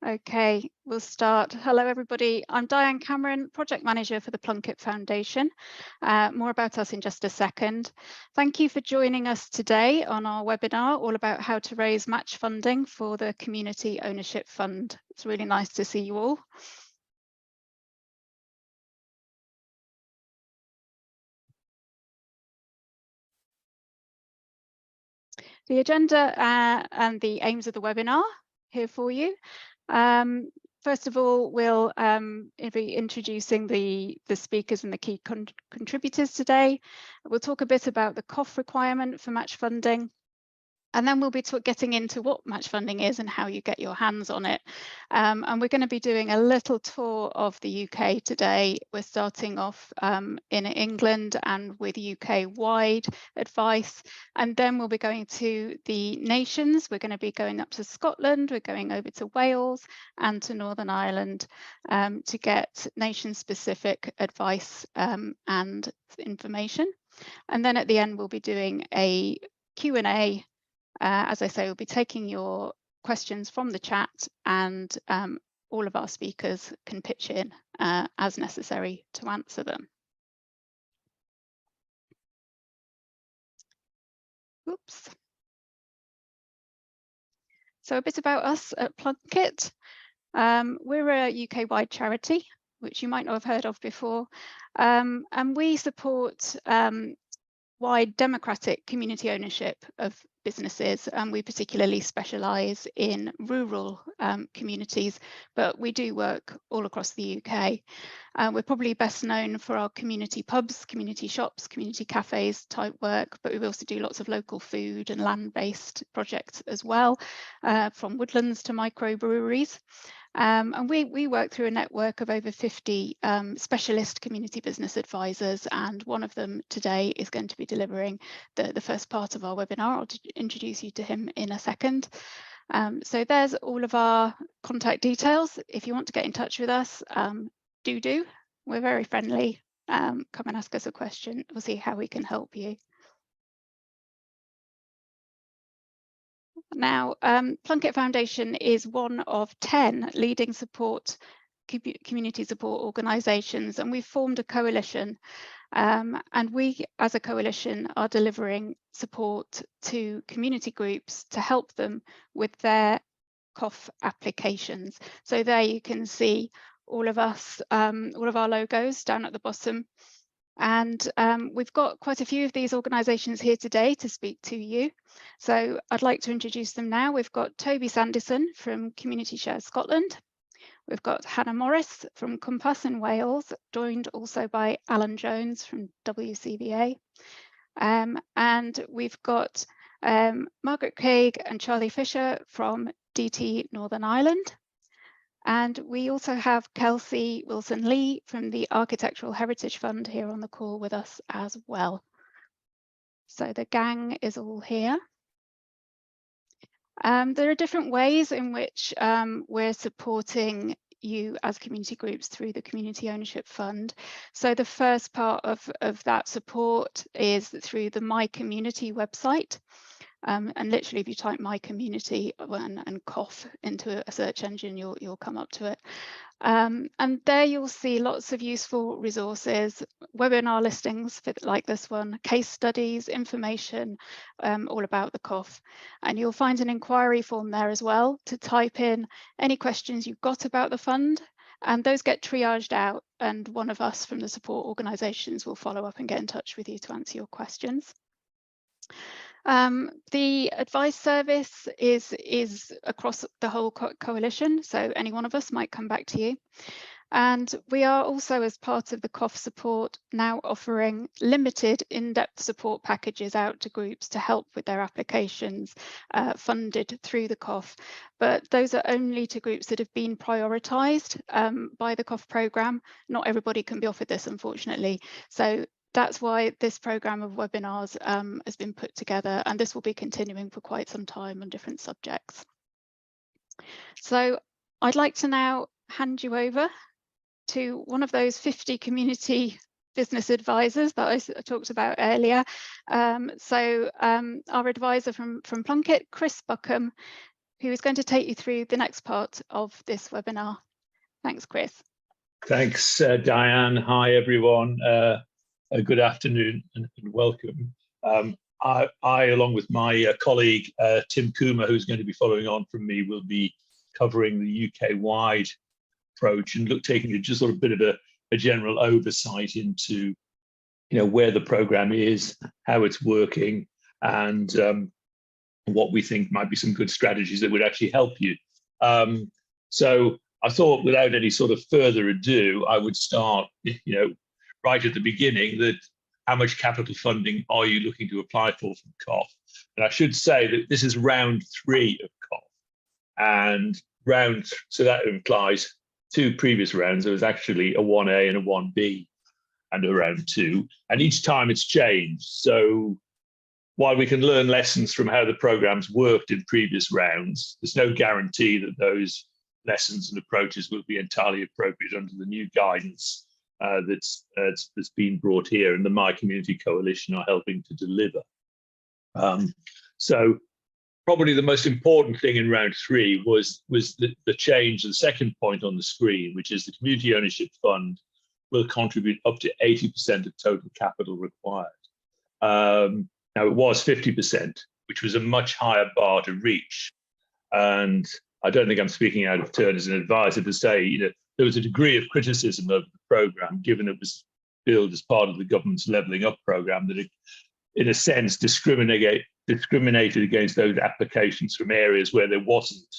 Okay, we'll start. Hello, everybody. I'm Diane Cameron, Project Manager for the Plunket Foundation. More about us in just a second. Thank you for joining us today on our webinar all about how to raise match funding for the Community Ownership Fund. It's really nice to see you all. The agenda and the aims of the webinar here for you. First of all, we'll be introducing the speakers and the key contributors today. We'll talk a bit about the COF requirement for match funding. And then we'll be getting into what match funding is and how you get your hands on it. And we're going to be doing a little tour of the UK today. We're starting off in England and with UK-wide advice. And then we'll be going to the nations. We're going to be going up to Scotland. We're going over to Wales and to Northern Ireland to get nation-specific advice and information. And then at the end, we'll be doing a Q&A. As I say, we'll be taking your questions from the chat, and all of our speakers can pitch in as necessary to answer them. Oops. So a bit about us at Plunket. We're a UK-wide charity, which you might not have heard of before, and we support wide democratic community ownership of businesses, and we particularly specialise in rural communities, but we do work all across the UK. We're probably best known for our community pubs, community shops, community cafes type work, but we also do lots of local food and land-based projects as well, from woodlands to microbreweries. And we work through a network of over 50 specialist community business advisors, and one of them today is going to be delivering the first part of our webinar. I'll introduce you to him in a second. So there's all of our contact details. If you want to get in touch with us, do. We're very friendly. Come and ask us a question. We'll see how we can help you. Now, Plunket Foundation is one of 10 leading community support organisations, and we've formed a coalition. And we, as a coalition, are delivering support to community groups to help them with their COF applications. So there you can see all of us, all of our logos down at the bottom. And we've got quite a few of these organisations here today to speak to you. So I'd like to introduce them now. We've got Toby Sanderson from Community Share Scotland. We've got Hannah Morris from Compass in Wales, joined also by Alan Jones from WCVA. And we've got Margaret Craig and Charlie Fisher from DT Northern Ireland. And we also have Kelsey Wilson-Lee from the Architectural Heritage Fund here on the call with us as well. So the gang is all here. There are different ways in which we're supporting you as community groups through the Community Ownership Fund. So the first part of that support is through the My Community website. And literally, if you type My Community and COF into a search engine, you'll come up to it. And there you'll see lots of useful resources, webinar listings like this one, case studies, information all about the COF. And you'll find an inquiry form there as well to type in any questions you've got about the fund. And those get triaged out, and one of us from the support organisations will follow up and get in touch with you to answer your questions. The advice service is across the whole coalition, so any one of us might come back to you. And we are also, as part of the COF support, now offering limited in-depth support packages out to groups to help with their applications funded through the COF. But those are only to groups that have been prioritised by the COF programme. Not everybody can be offered this, unfortunately. So that's why this programme of webinars has been put together, and this will be continuing for quite some time on different subjects. So I'd like to now hand you over to one of those 50 community business advisors that I talked about earlier. Our advisor from Plunket, Chris Buckham, who is going to take you through the next part of this webinar. Thanks, Chris. Thanks, Diane. Hi, everyone. Good afternoon and welcome. I, along with my colleague, Tim Coomer, who's going to be following on from me, will be covering the UK-wide approach and taking just sort of a bit of a general oversight into, where the program is, how it's working, and what we think might be some good strategies that would actually help you. So I thought, without any sort of further ado, I would start, right at the beginning, that how much capital funding are you looking to apply for from COF? And I should say that this is round 3 of COF, and so that implies 2 previous rounds. There was actually a 1A and a 1B and a round 2, and each time it's changed. So while we can learn lessons from how the programs worked in previous rounds, there's no guarantee that those lessons and approaches will be entirely appropriate under the new guidance that's been brought here, and the My Community Coalition are helping to deliver. So probably the most important thing in round 3 was the change, the second point on the screen, which is the Community Ownership Fund will contribute up to 80% of total capital required. Now, it was 50%, which was a much higher bar to reach. And I don't think I'm speaking out of turn as an advisor to say, there was a degree of criticism of the programme, given it was billed as part of the government's levelling up programme, that it, in a sense, discriminated against those applications from areas where there wasn't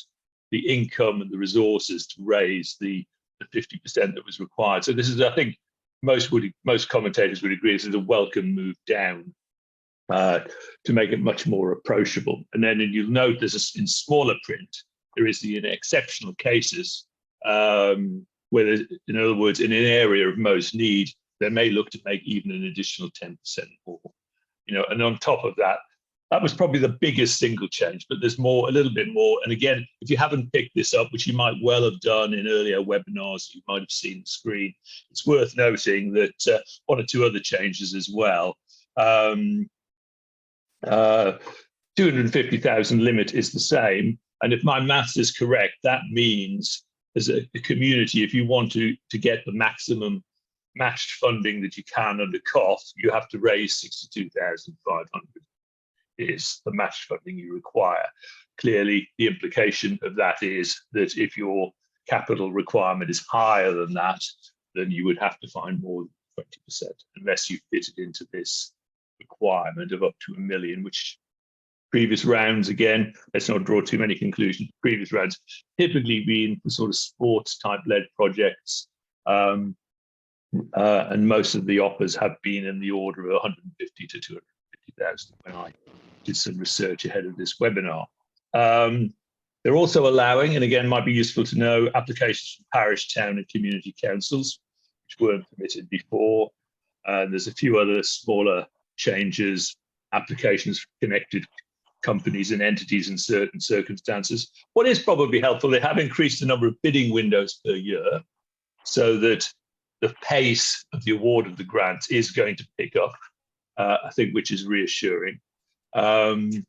the income and the resources to raise the 50% that was required. So this is, I think, most commentators would agree, this is a welcome move down to make it much more approachable. And then you'll note there's in smaller print, there is the exceptional cases where, in other words, in an area of most need, they may look to make even an additional 10% more. And on top of that, that was probably the biggest single change, but there's more, a little bit more. And again, if you haven't picked this up, which you might well have done in earlier webinars, you might have seen the screen, it's worth noting that 1 or 2 other changes as well. 250,000 limit is the same. And if my maths is correct, that means as a community, if you want to get the maximum matched funding that you can under COF, you have to raise 62,500 is the matched funding you require. Clearly, the implication of that is that if your capital requirement is higher than that, then you would have to find more than 20%, unless you fit it into this requirement of up to $1 million, which previous rounds, again, let's not draw too many conclusions, previous rounds typically been for sort of sports type led projects, and most of the offers have been in the order of 150 to 250,000 when I did some research ahead of this webinar. They're also allowing, and again might be useful to know, applications from parish, town and community councils, which weren't permitted before. There's a few other smaller changes, applications from connected companies and entities in certain circumstances. What is probably helpful, they have increased the number of bidding windows per year so that the pace of the award of the grants is going to pick up, I think, which is reassuring. And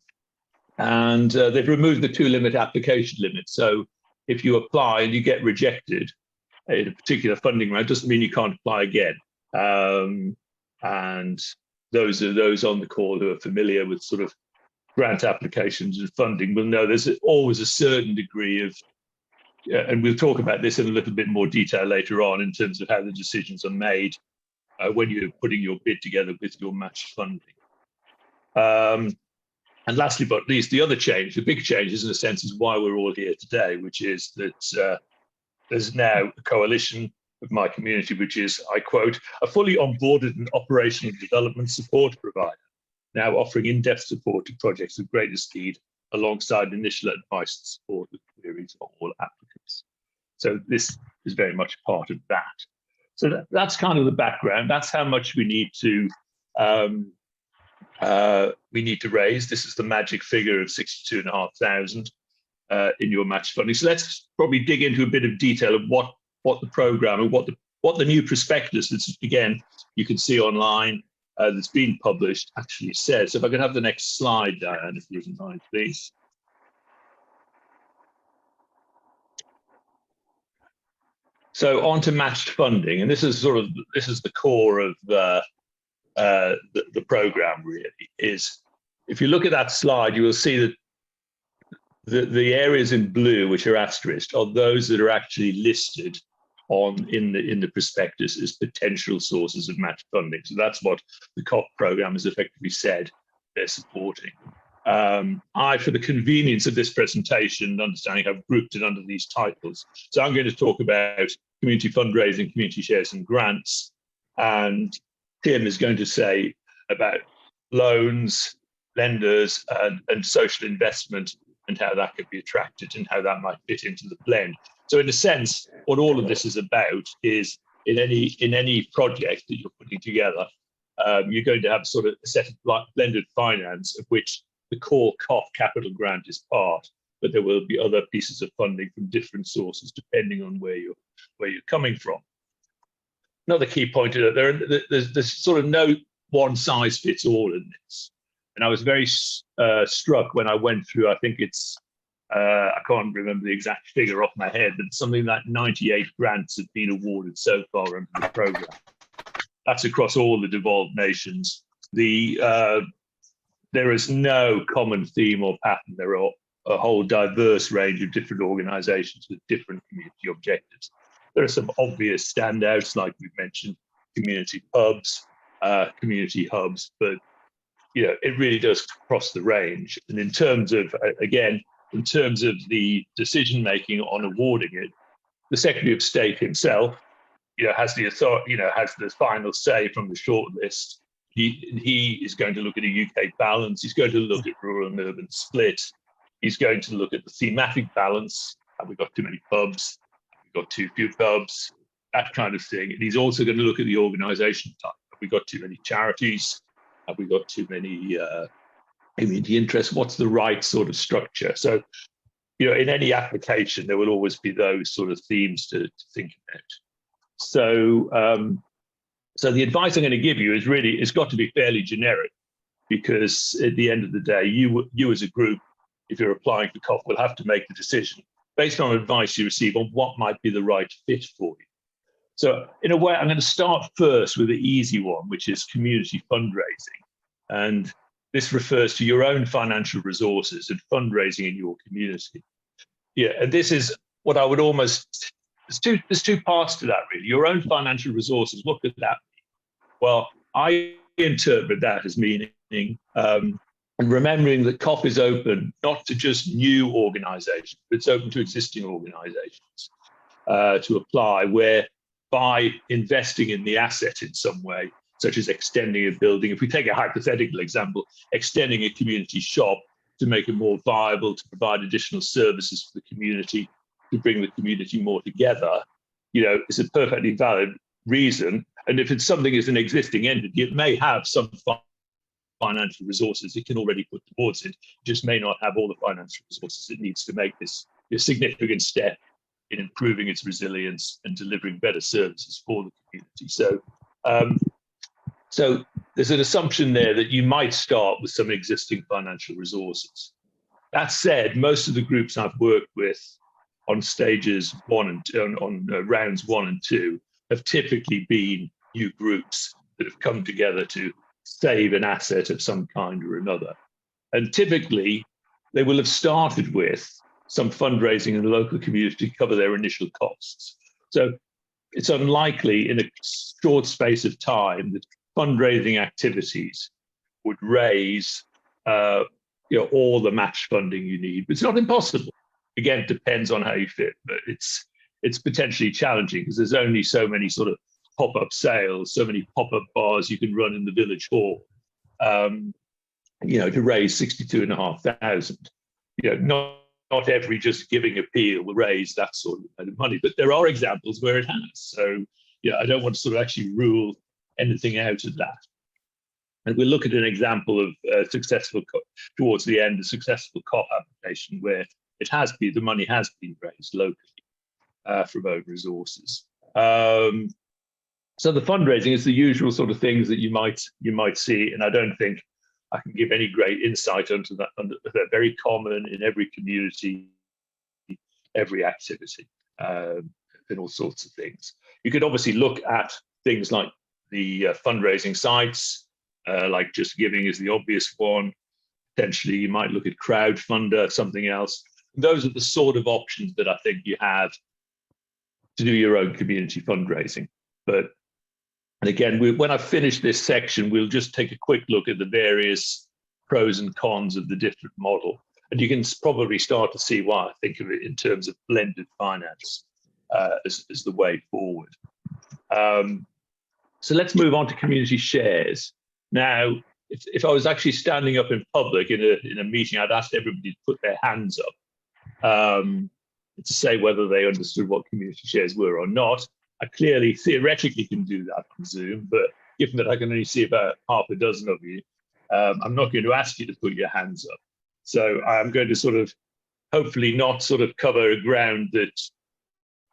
they've removed the 2-limit application limit. So if you apply and you get rejected in a particular funding round, doesn't mean you can't apply again. And those on the call who are familiar with sort of grant applications and funding will know there's always a certain degree of, and we'll talk about this in a little bit more detail later on in terms of how the decisions are made when you're putting your bid together with your matched funding. And lastly, but least, the other change, the big changes in a sense, is why we're all here today, which is that there's now a coalition of My Community, which is, I quote, a fully onboarded and operational development support provider, now offering in-depth support to projects of greatest need alongside initial advice and support with queries for all applicants. So this is very much part of that. So that's kind of the background. That's how much we need to raise. This is the magic figure of 62,500 in your match funding. So let's probably dig into a bit of detail of what the program and what the new prospectus that's, again, you can see online that's been published actually says. So if I can have the next slide, Diane, if you wouldn't mind, please. So on to matched funding, and this is the core of the program. Really, is if you look at that slide, you will see that the areas in blue, which are asterisked, are those that are actually listed in the prospectus as potential sources of matched funding. So that's what the COP program has effectively said they're supporting. For the convenience of this presentation and understanding, I've grouped it under these titles. So I'm going to talk about community fundraising, community shares and grants, and Tim is going to say about loans, lenders, and social investment, and how that could be attracted and how that might fit into the blend. So in a sense, what all of this is about is in any project that you're putting together, you're going to have sort of a set of blended finance, of which the core COF capital grant is part, but there will be other pieces of funding from different sources depending on where you're coming from. Another key point is that there's sort of no one size fits all in this. And I was very struck when I went through, I think it's, I can't remember the exact figure off my head, but something like 98 grants have been awarded so far under the program. That's across all the devolved nations. There is no common theme or pattern. There are a whole diverse range of different organizations with different community objectives. There are some obvious standouts, like we've mentioned, community pubs, community hubs, but it really does cross the range. And in terms of, again, in terms of the decision making on awarding it, the Secretary of State himself, has the authority, has the final say from the shortlist. He is going to look at a UK balance. He's going to look at rural and urban split. He's going to look at the thematic balance. Have we got too many pubs? Have we got too few pubs? That kind of thing. And he's also going to look at the organisation type. Have we got too many charities? Have we got too many community interests? What's the right sort of structure? So, in any application, there will always be those sort of themes to think about. So, so the advice I'm going to give you is really, it's got to be fairly generic, because at the end of the day, you as a group, if you're applying for COF, will have to make the decision based on advice you receive on what might be the right fit for you. So in a way, I'm going to start first with the easy one, which is community fundraising. And this refers to your own financial resources and fundraising in your community. Yeah, and this is what I would almost, there's two parts to that, really. Your own financial resources, what could that mean? Well, I interpret that as meaning, and remembering that COF is open not to just new organizations, but it's open to existing organizations to apply, where by investing in the asset in some way, such as extending a building, if we take a hypothetical example, extending a community shop to make it more viable, to provide additional services for the community, to bring the community more together, is a perfectly valid reason. And if it's something as an existing entity, it may have some financial resources it can already put towards it. It just may not have all the financial resources it needs to make this a significant step in improving its resilience and delivering better services for the community. So, so there's an assumption there that you might start with some existing financial resources. That said, most of the groups I've worked with on stages 1 and 2, on rounds 1 and 2, have typically been new groups that have come together to save an asset of some kind or another. And typically, they will have started with some fundraising in the local community to cover their initial costs. So it's unlikely in a short space of time that fundraising activities would raise all the match funding you need. But it's not impossible. Again, it depends on how you fit, but it's potentially challenging because there's only so many sort of pop-up sales, so many pop-up bars you can run in the village hall, to raise 62,500. Not every just giving appeal will raise that sort of money, but there are examples where it has. So, I don't want to sort of actually rule anything out of that. And we'll look at an example of towards the end, a successful COF application where the money has been raised locally from own resources. So the fundraising is the usual sort of things that you might see, and I don't think I can give any great insight into that. They're very common in every community, every activity. and all sorts of things. You could obviously look at things like the fundraising sites, like Just Giving is the obvious one. Potentially, you might look at Crowdfunder, something else. Those are the sort of options that I think you have to do your own community fundraising. But, and again, when I finish this section, we'll just take a quick look at the various pros and cons of the different model. And you can probably start to see why I think of it in terms of blended finance as the way forward. So let's move on to community shares. Now, if I was actually standing up in public in a meeting, I'd ask everybody to put their hands up to say whether they understood what community shares were or not. I clearly, theoretically can do that on Zoom, but given that I can only see about half a dozen of you, I'm not going to ask you to put your hands up. So I'm going to sort of, hopefully not sort of cover a ground that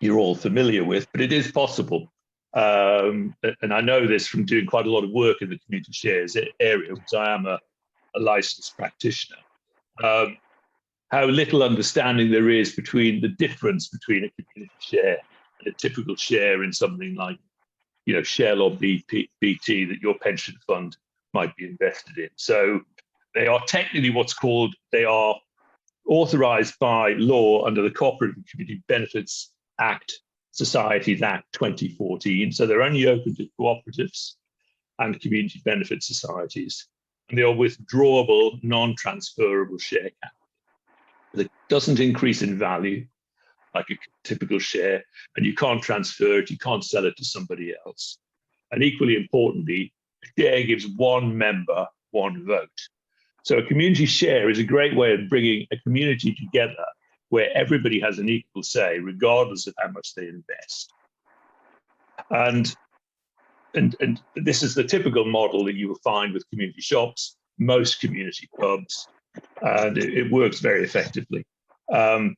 you're all familiar with, but it is possible. And I know this from doing quite a lot of work in the community shares area, because I am a licensed practitioner. How little understanding there is between the difference between a community share and a typical share in something like, you know, Shell or BT that your pension fund might be invested in. So they are technically they are authorized by law under the Cooperative and Community Benefits Act, Societies Act 2014. So they're only open to cooperatives and community benefit societies. And they are withdrawable, non-transferable share capital. That doesn't increase in value like a typical share, and you can't transfer it, you can't sell it to somebody else. And equally importantly, a share gives one member one vote. So a community share is a great way of bringing a community together where everybody has an equal say, regardless of how much they invest. And this is the typical model that you will find with community shops, most community pubs, and it works very effectively. 2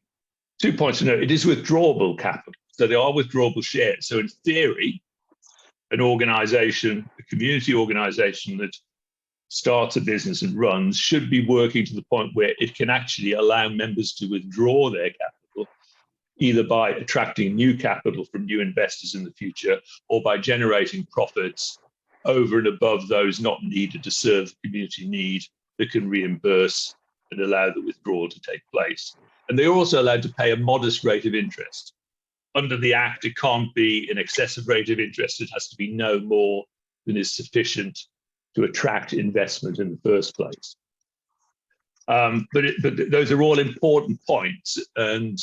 points to note: it is withdrawable capital, so they are withdrawable shares. So in theory, an organization, a community organization that starts a business and runs should be working to the point where it can actually allow members to withdraw their capital, either by attracting new capital from new investors in the future or by generating profits over and above those not needed to serve the community need that can reimburse and allow the withdrawal to take place. And they're also allowed to pay a modest rate of interest. Under the Act, it can't be an excessive rate of interest. It has to be no more than is sufficient to attract investment in the first place. But those are all important points. And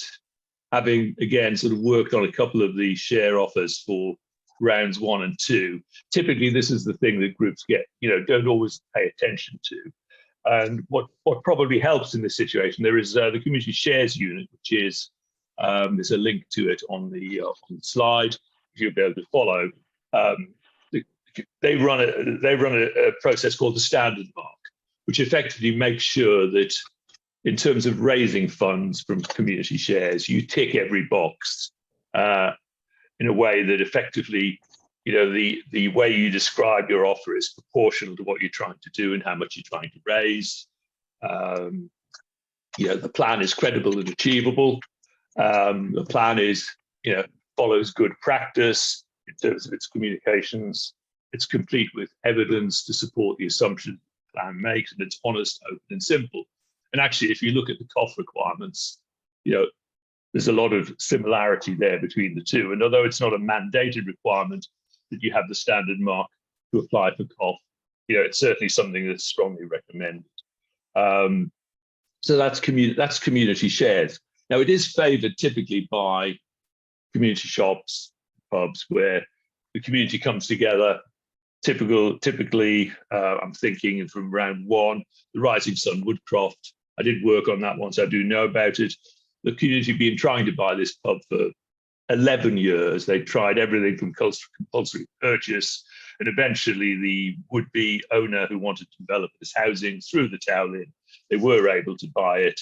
having, again, sort of worked on a couple of the share offers for rounds 1 and 2, typically this is the thing that groups don't always pay attention to. And what probably helps in this situation, there is the Community Shares Unit, which is, there's a link to it on the slide, if you'll be able to follow. They run a process called the Standard Mark, which effectively makes sure that in terms of raising funds from community shares, you tick every box in a way that effectively, the way you describe your offer is proportional to what you're trying to do and how much you're trying to raise. The plan is credible and achievable. The plan is, follows good practice in terms of its communications. It's complete with evidence to support the assumption the plan makes, and it's honest, open, and simple. And actually, if you look at the COF requirements, there's a lot of similarity there between the two. And although it's not a mandated requirement that you have the Standard Mark to apply for COF, it's certainly something that's strongly recommended. So that's community shares. Now, it is favoured typically by community shops, pubs, where the community comes together. Typically, I'm thinking from round 1, the Rising Sun Woodcroft. I did work on that once, I do know about it. The community have been trying to buy this pub for 11 years. They tried everything from compulsory purchase, and eventually the would-be owner who wanted to develop this housing through the Town Inn, they were able to buy it.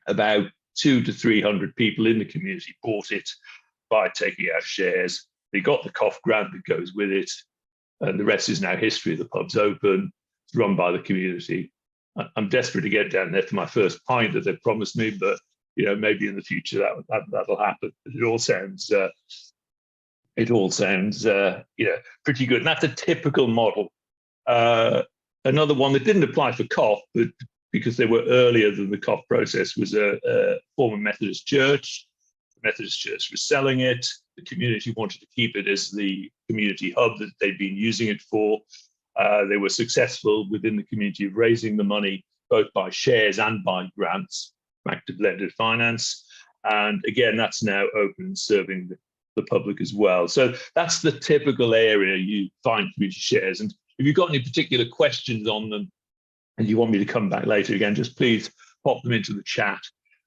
About 200 to 300 people in the community bought it by taking out shares. They got the COF grant that goes with it, and the rest is now history. The pub's open, it's run by the community. I'm desperate to get down there for my first pint that they promised me, but maybe in the future that'll happen. But it all sounds pretty good. And that's a typical model. Another one that didn't apply for COF, but because they were earlier than the COF process, was a former Methodist church. The Methodist church was selling it. The community wanted to keep it as the community hub that they'd been using it for. They were successful within the community of raising the money, both by shares and by grants, back to blended finance. And again, that's now open and serving the public as well. So that's the typical area you find community shares. And if you've got any particular questions on them and you want me to come back later again, just please pop them into the chat,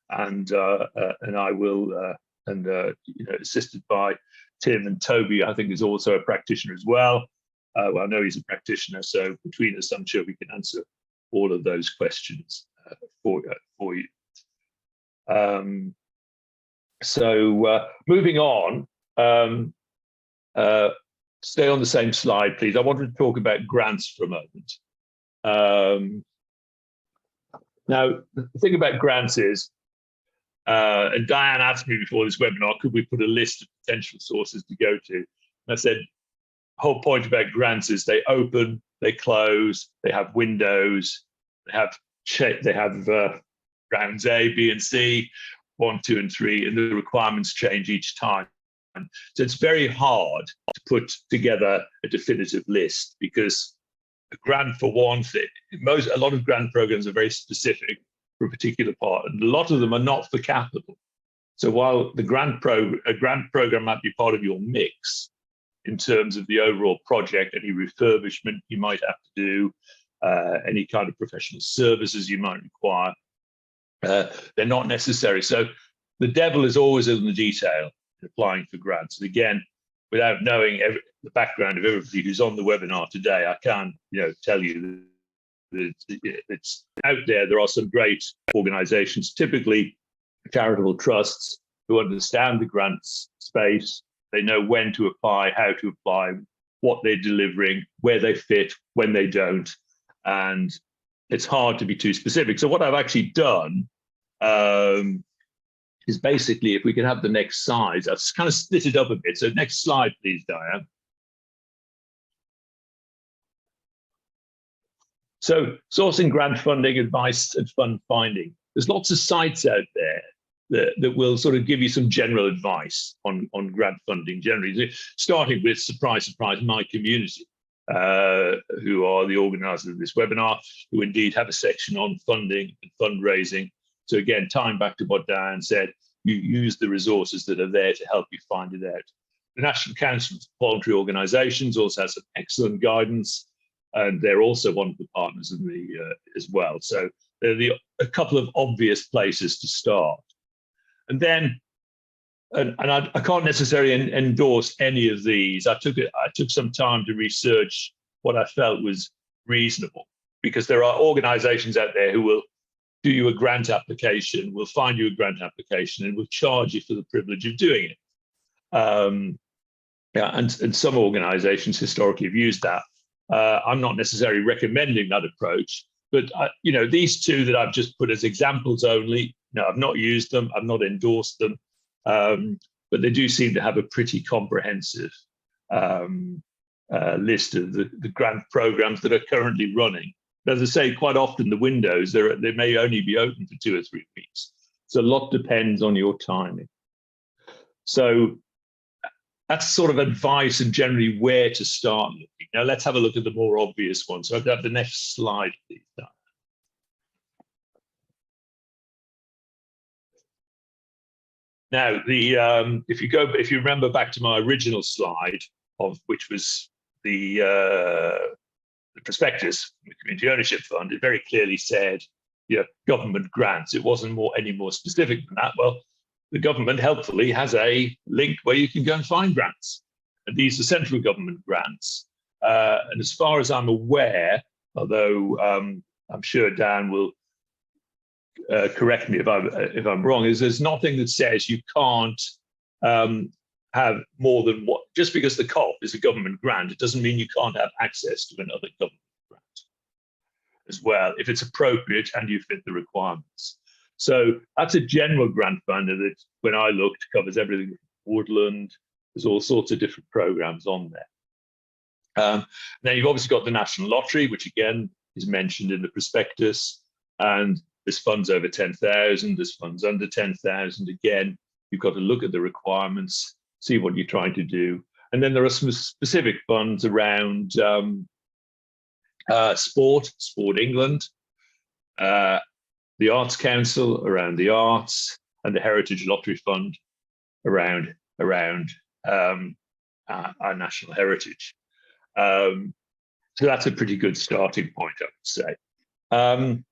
and I will, assisted by Tim and Toby, I think is also a practitioner as well. Well, I know he's a practitioner, so between us, I'm sure we can answer all of those questions for you. So moving on, stay on the same slide, please. I wanted to talk about grants for a moment. Now, the thing about grants is, and Diane asked me before this webinar, could we put a list of potential sources to go to? And I said, the whole point about grants is they open, they close, they have windows, they have rounds A, B, and C, 1, 2, and 3, and the requirements change each time. So it's very hard to put together a definitive list, because a grant for one thing, a lot of grant programs are very specific for a particular part, and a lot of them are not for capital. So while a grant program might be part of your mix in terms of the overall project, any refurbishment you might have to do, any kind of professional services you might require, they're not necessary. So the devil is always in the detail in applying for grants. And again, without knowing the background of everybody who's on the webinar today, I can't tell you that it's out there. There are some great organizations, typically charitable trusts, who understand the grants space. They know when to apply, how to apply, what they're delivering, where they fit, when they don't. And it's hard to be too specific. So what I've actually done is basically, if we can have the next slide, I've kind of split it up a bit. So next slide, please, Diane. So sourcing grant funding, advice, and fund finding. There's lots of sites out there that will sort of give you some general advice on grant funding generally, starting with, surprise, surprise, My Community, who are the organisers of this webinar, who indeed have a section on funding and fundraising. So again, tying back to what Diane said, you use the resources that are there to help you find it out. The National Council of Voluntary Organisations also has some excellent guidance, and they're also one of the partners in the as well. So they're a couple of obvious places to start. And then, and I can't necessarily endorse any of these. I took some time to research what I felt was reasonable, because there are organisations out there who will do you a grant application, will find you a grant application, and will charge you for the privilege of doing it. And some organisations historically have used that. I'm not necessarily recommending that approach, but these two that I've just put as examples only. No, I've not used them, I've not endorsed them, but they do seem to have a pretty comprehensive list of the grant programs that are currently running. But as I say, quite often the windows, they may only be open for 2 or 3 weeks. So a lot depends on your timing. So that's sort of advice and generally where to start looking. Now let's have a look at the more obvious ones. So I could have the next slide, please. Now, if you remember back to my original slide, which was the prospectus from the Community Ownership Fund, it very clearly said, government grants. It wasn't any more specific than that. Well, the government helpfully has a link where you can go and find grants, and these are central government grants. And as far as I'm aware, although I'm sure Dan will correct me if I'm wrong, there's nothing that says you can't have more than what. Just because the COF is a government grant, it doesn't mean you can't have access to another government grant as well, if it's appropriate and you fit the requirements. So that's a general grant funder that, when I looked, covers everything from woodland. There's all sorts of different programs on there. Then you've obviously got the National Lottery, which again is mentioned in the prospectus, and there's funds over 10,000, there's funds under 10,000. Again, you've got to look at the requirements, see what you're trying to do. And then there are some specific funds around Sport England, the Arts Council around the arts, and the Heritage Lottery Fund around our national heritage. So that's a pretty good starting point, I would say.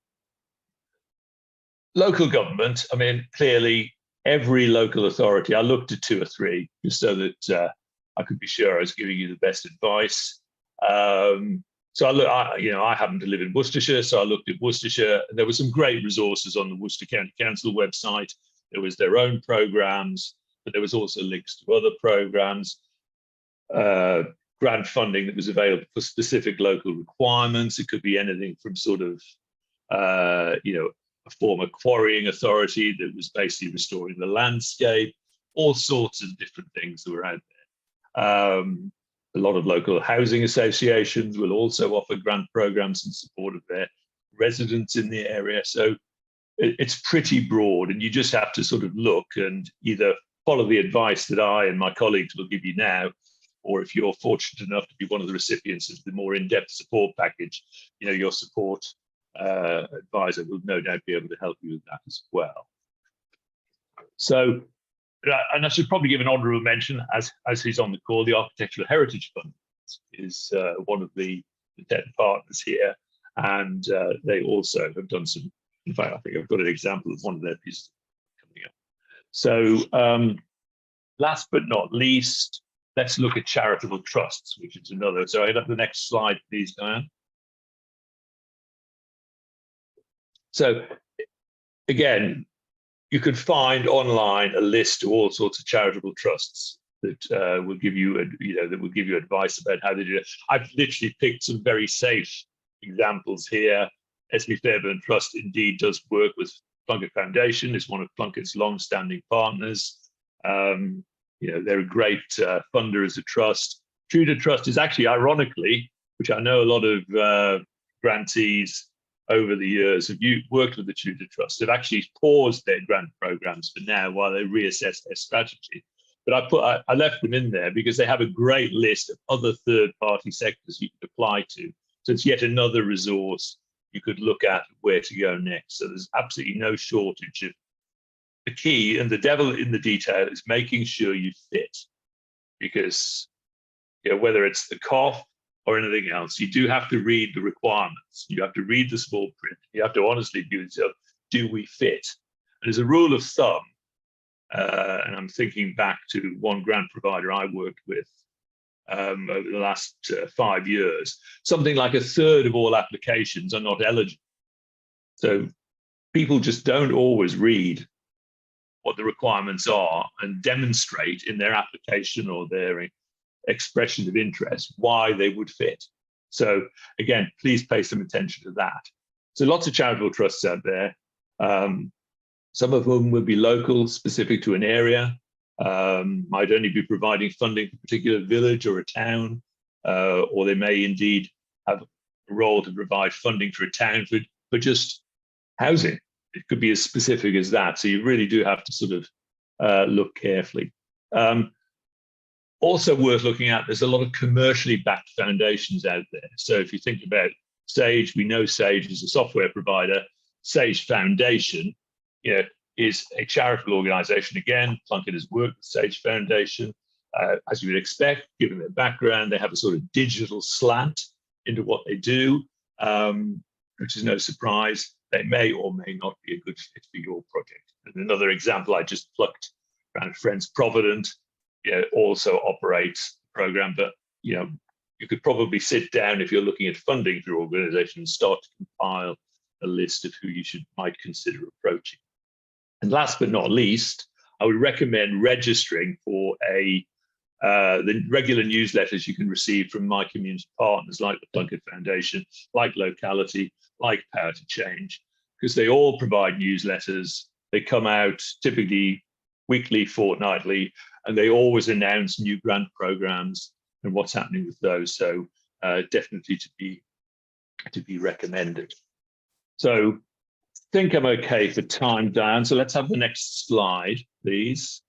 Local government, I mean, clearly every local authority, I looked at 2 or 3 just so that I could be sure I was giving you the best advice. So I happen to live in Worcestershire, so I looked at Worcestershire. There were some great resources on the Worcester County Council website. There was their own programs, but there was also links to other programs, grant funding that was available for specific local requirements. It could be anything from sort of, a former quarrying authority that was basically restoring the landscape, all sorts of different things that were out there. A lot of local housing associations will also offer grant programs in support of their residents in the area. So it's pretty broad, and you just have to sort of look and either follow the advice that I and my colleagues will give you now, or if you're fortunate enough to be one of the recipients of the more in-depth support package, your support advisor will no doubt be able to help you with that as well. So, and I should probably give an honourable mention, as he's on the call, the Architectural Heritage Fund is one of the 10 partners here, and they also have done some. In fact, I think I've got an example of one of their pieces coming up. So, last but not least, let's look at charitable trusts, which is another. So, I'd have the next slide, please, Diane. So, again, you can find online a list of all sorts of charitable trusts that will give you, advice about how they do it. I've literally picked some very safe examples here. SB Fairburn Trust indeed does work with Plunkett Foundation. It's one of Plunkett's long-standing partners. They're a great funder as a trust. Tudor Trust is actually, ironically, which I know a lot of grantees over the years have worked with the Tudor Trust. They've actually paused their grant programs for now while they reassess their strategy. But I left them in there because they have a great list of other third-party sectors you could apply to. So it's yet another resource you could look at where to go next. So there's absolutely no shortage of the key, and the devil in the detail is making sure you fit, because whether it's the cough or anything else, you do have to read the requirements. You have to read the small print. You have to honestly do yourself, do we fit? And as a rule of thumb, and I'm thinking back to one grant provider I worked with over the last 5 years, something like 1/3 of all applications are not eligible. So people just don't always read what the requirements are and demonstrate in their application or their expression of interest why they would fit. So again, please pay some attention to that. So lots of charitable trusts out there. Some of them will be local, specific to an area, might only be providing funding for a particular village or a town, or they may indeed have a role to provide funding for a town for just housing. It could be as specific as that. So you really do have to sort of look carefully. Also worth looking at, there's a lot of commercially backed foundations out there. So if you think about Sage, we know Sage is a software provider. Sage Foundation, is a charitable organization. Again, Plunkett has worked with Sage Foundation. As you would expect, given their background, they have a sort of digital slant into what they do, which is no surprise. They may or may not be a good fit for your project. And another example I just plucked around Friends Provident, also operates the program, but you could probably sit down if you're looking at funding for your organization and start to compile a list of who you might consider approaching. And last but not least, I would recommend registering for the regular newsletters you can receive from my community partners like the Plunkett Foundation, like Locality, like Power to Change, because they all provide newsletters. They come out typically weekly, fortnightly, and they always announce new grant programs and what's happening with those. So definitely to be recommended. So I think I'm okay for time, Diane. So let's have the next slide, please.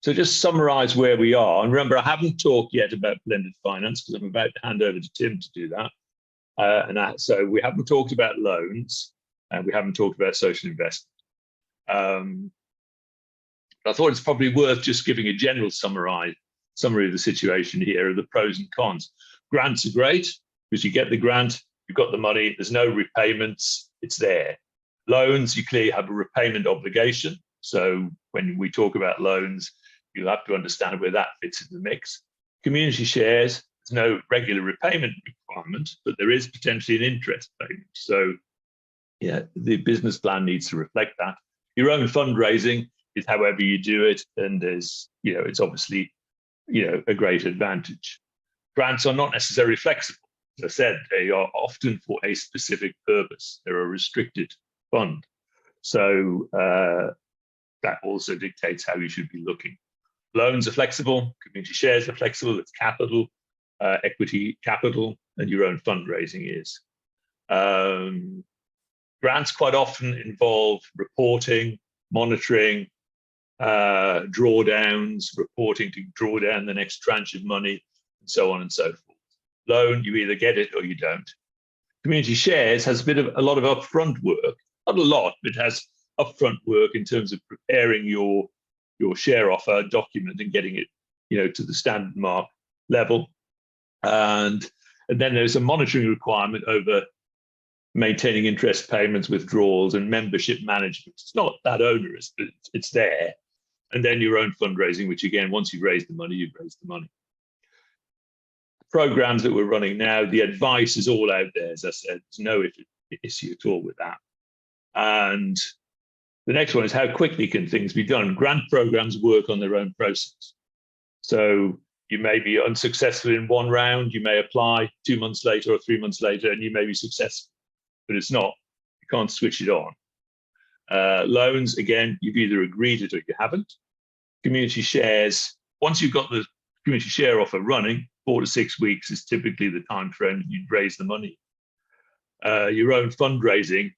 So just summarize where we are. And remember, I haven't talked yet about blended finance because I'm about to hand over to Tim to do that. So we haven't talked about loans and we haven't talked about social investment. I thought it's probably worth just giving a general summary of the situation here, of the pros and cons. Grants are great because you get the grant, you've got the money, there's no repayments, it's there. Loans, you clearly have a repayment obligation. So when we talk about loans, you have to understand where that fits in the mix. Community shares, there's no regular repayment requirement, but there is potentially an interest payment. So yeah, the business plan needs to reflect that. Your own fundraising is however you do it, and there's, it's obviously, a great advantage. Grants are not necessarily flexible. As I said, they are often for a specific purpose. They're a restricted fund. So that also dictates how you should be looking. Loans are flexible, community shares are flexible, it's capital, equity capital, and your own fundraising is. Grants quite often involve reporting, monitoring, drawdowns, reporting to draw down the next tranche of money, and so on and so forth. Loan, you either get it or you don't. Community shares has a lot of upfront work, not a lot, but it has upfront work in terms of preparing your share offer document and getting it, to the standard mark level. And then there's a monitoring requirement over maintaining interest payments, withdrawals, and membership management. It's not that onerous, but it's there. And then your own fundraising, which again, once you've raised the money, you've raised the money. Programs that we're running now, the advice is all out there. As I said, there's no issue at all with that. And the next one is how quickly can things be done? Grant programs work on their own process. So you may be unsuccessful in one round, you may apply 2 months later or 3 months later, and you may be successful, but it's not, you can't switch it on. Loans, again, you've either agreed it or you haven't. Community shares, once you've got the community share offer running, 4 to 6 weeks is typically the time frame you'd raise the money. Your own fundraising,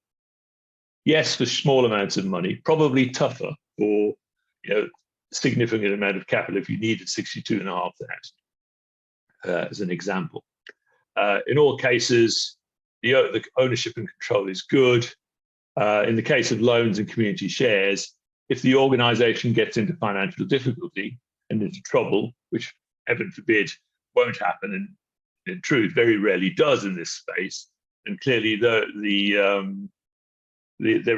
yes, for small amounts of money, probably tougher for significant amount of capital if you needed 62,500 as an example. In all cases, the ownership and control is good. In the case of loans and community shares, if the organization gets into financial difficulty and into trouble, which heaven forbid won't happen, and in truth very rarely does in this space, and clearly there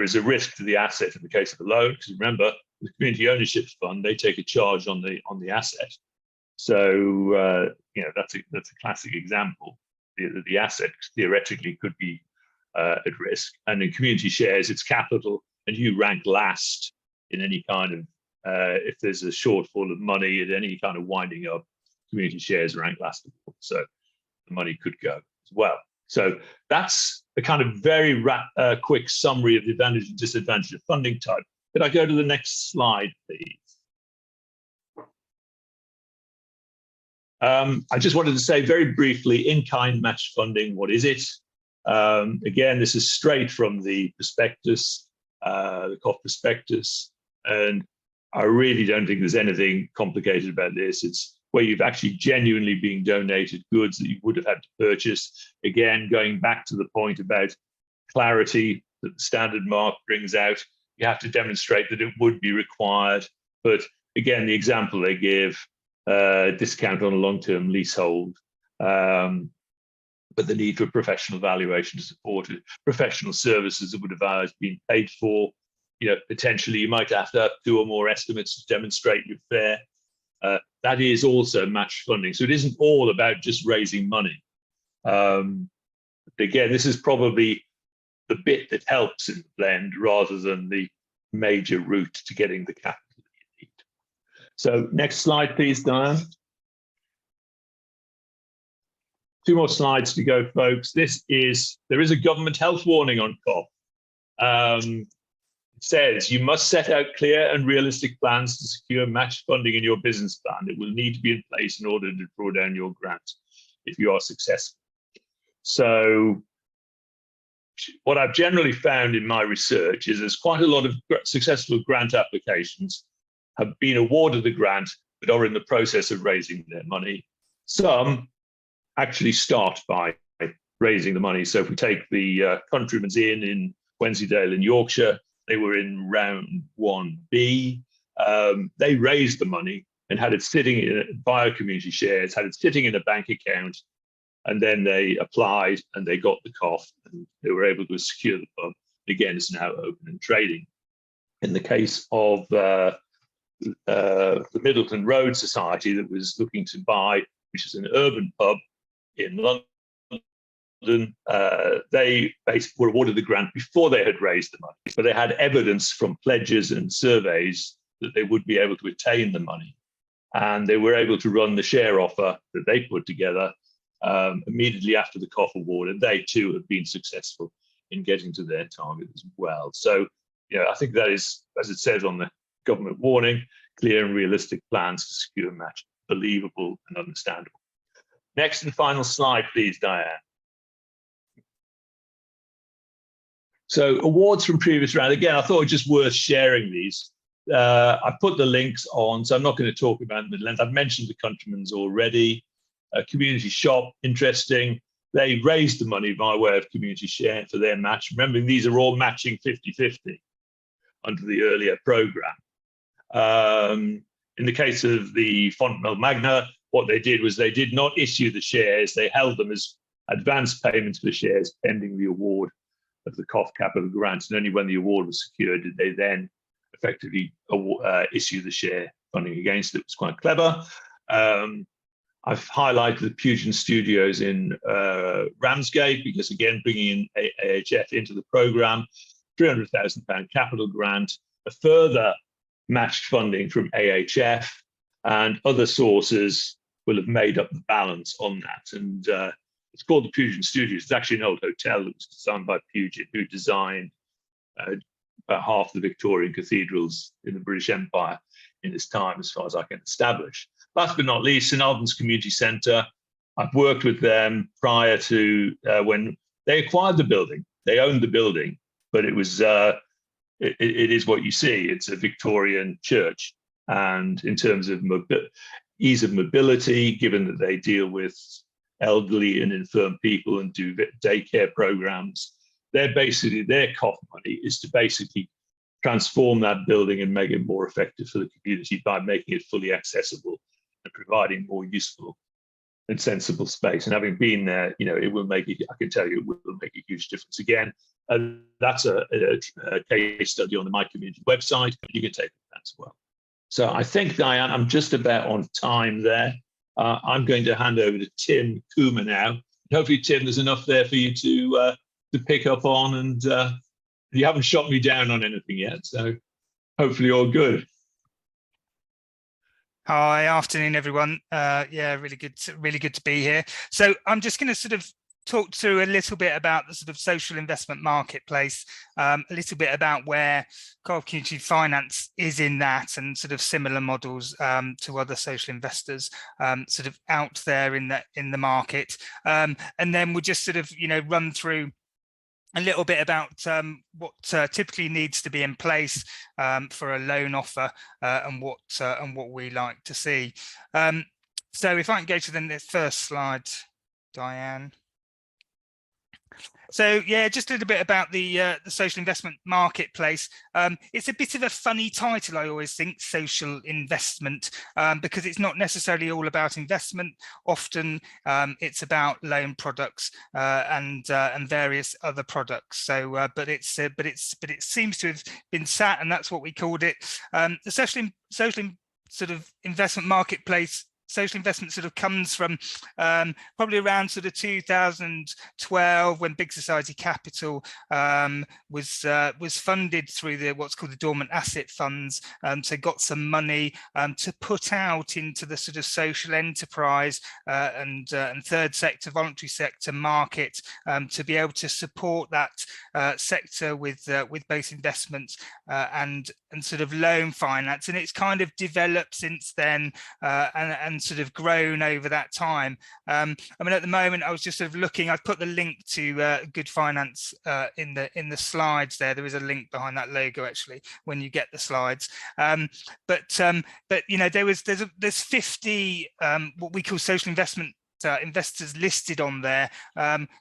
is a risk to the asset in the case of a loan, because remember, the community ownership fund, they take a charge on the asset. So that's a classic example. The asset theoretically could be at risk, and in community shares, it's capital, and you rank last in any kind of if there's a shortfall of money at any kind of winding up, community shares rank last, so the money could go as well. So that's a kind of very quick summary of the advantage and disadvantage of funding type. Could I go to the next slide, please? I just wanted to say very briefly, in-kind match funding, what is it? Again, this is straight from the prospectus, the COF prospectus, and I really don't think there's anything complicated about this. It's where you've actually genuinely been donated goods that you would have had to purchase. Again, going back to the point about clarity that the standard mark brings out, you have to demonstrate that it would be required. But again, the example they give, discount on a long-term leasehold, but the need for professional valuation to support it, professional services that would have been paid for. Potentially you might have to have 2 or more estimates to demonstrate you're fair. That is also match funding. So it isn't all about just raising money. Again, this is probably the bit that helps in the blend rather than the major route to getting the capital that you need. So next slide, please, Diane. 2 more slides to go, folks. There is a government health warning on COF. It says you must set out clear and realistic plans to secure match funding in your business plan. It will need to be in place in order to draw down your grant if you are successful. So what I've generally found in my research is there's quite a lot of successful grant applications have been awarded the grant, but are in the process of raising their money. Some actually start by raising the money. So if we take the Countryman's Inn in Wensleydale in Yorkshire, they were in round 1B. They raised the money and had it sitting in via community shares, had it sitting in a bank account, and then they applied and they got the COF and they were able to secure the pub. Again, it's now open and trading. In the case of the Middleton Road Society that was looking to buy, which is an urban pub in London, they basically were awarded the grant before they had raised the money, but they had evidence from pledges and surveys that they would be able to attain the money. And they were able to run the share offer that they put together immediately after the COF award, and they too have been successful in getting to their target as well. So, I think that is, as it says on the government warning, clear and realistic plans to secure a match, believable and understandable. Next and final slide, please, Diane. So awards from previous round. Again, I thought it was just worth sharing these. I've put the links on, so I'm not going to talk about them at length. I've mentioned the Countryman's already. Community Shop, interesting. They raised the money by way of community share for their match. Remembering these are all matching 50-50 under the earlier programme. In the case of the Fontmell Magna, what they did was they did not issue the shares. They held them as advance payments for the shares pending the award of the COF capital grant. And only when the award was secured did they then effectively issue the share funding against it. It was quite clever. I've highlighted the Pugin Studios in Ramsgate because, again, bringing in AHF into the programme, £300,000 capital grant, a further matched funding from AHF, and other sources will have made up the balance on that. And it's called the Pugin Studios. It's actually an old hotel that was designed by Pugin, who designed about half the Victorian cathedrals in the British Empire in his time, as far as I can establish. Last but not least, St Albans Community Centre. I've worked with them prior to when they acquired the building. They owned the building, but it was it is what you see. It's a Victorian church, and in terms of ease of mobility, given that they deal with elderly and infirm people and do daycare programs, their COF money is to basically transform that building and make it more effective for the community by making it fully accessible and providing more useful and sensible space. And having been there, it will make it, I can tell you, it will make a huge difference. Again, that's a case study on the My Community website. You can take that as well. So I think, Diane, I'm just about on time there. I'm going to hand over to Tim Coomer now. Hopefully, Tim, there's enough there for you to pick up on, and you haven't shot me down on anything yet, so hopefully all good. Hi, afternoon, everyone. Yeah, really good to be here. So I'm just going to sort of talk through a little bit about the sort of social investment marketplace, a little bit about where Co-op Community Finance is in that, and sort of similar models to other social investors sort of out there in the market, and then we'll just sort of run through a little bit about what typically needs to be in place for a loan offer and what we like to see. So if I can go to the first slide, Diane. So yeah, just a little bit about the social investment marketplace. It's a bit of a funny title, I always think, social investment, because it's not necessarily all about investment. Often it's about loan products and various other products. So, but it seems to have been sat, and that's what we called it. The social sort of investment marketplace social investment sort of comes from probably around sort of 2012, when Big Society Capital was funded through the what's called the dormant asset funds, so got some money to put out into the sort of social enterprise and third sector, voluntary sector market, to be able to support that sector with both investments and sort of loan finance. And it's kind of developed since then and sort of grown over that time. I mean, at the moment, I was just sort of looking. I've put the link to Good Finance in the slides there. There is a link behind that logo actually when you get the slides. But you know, there's 50 what we call social investment investors listed on there.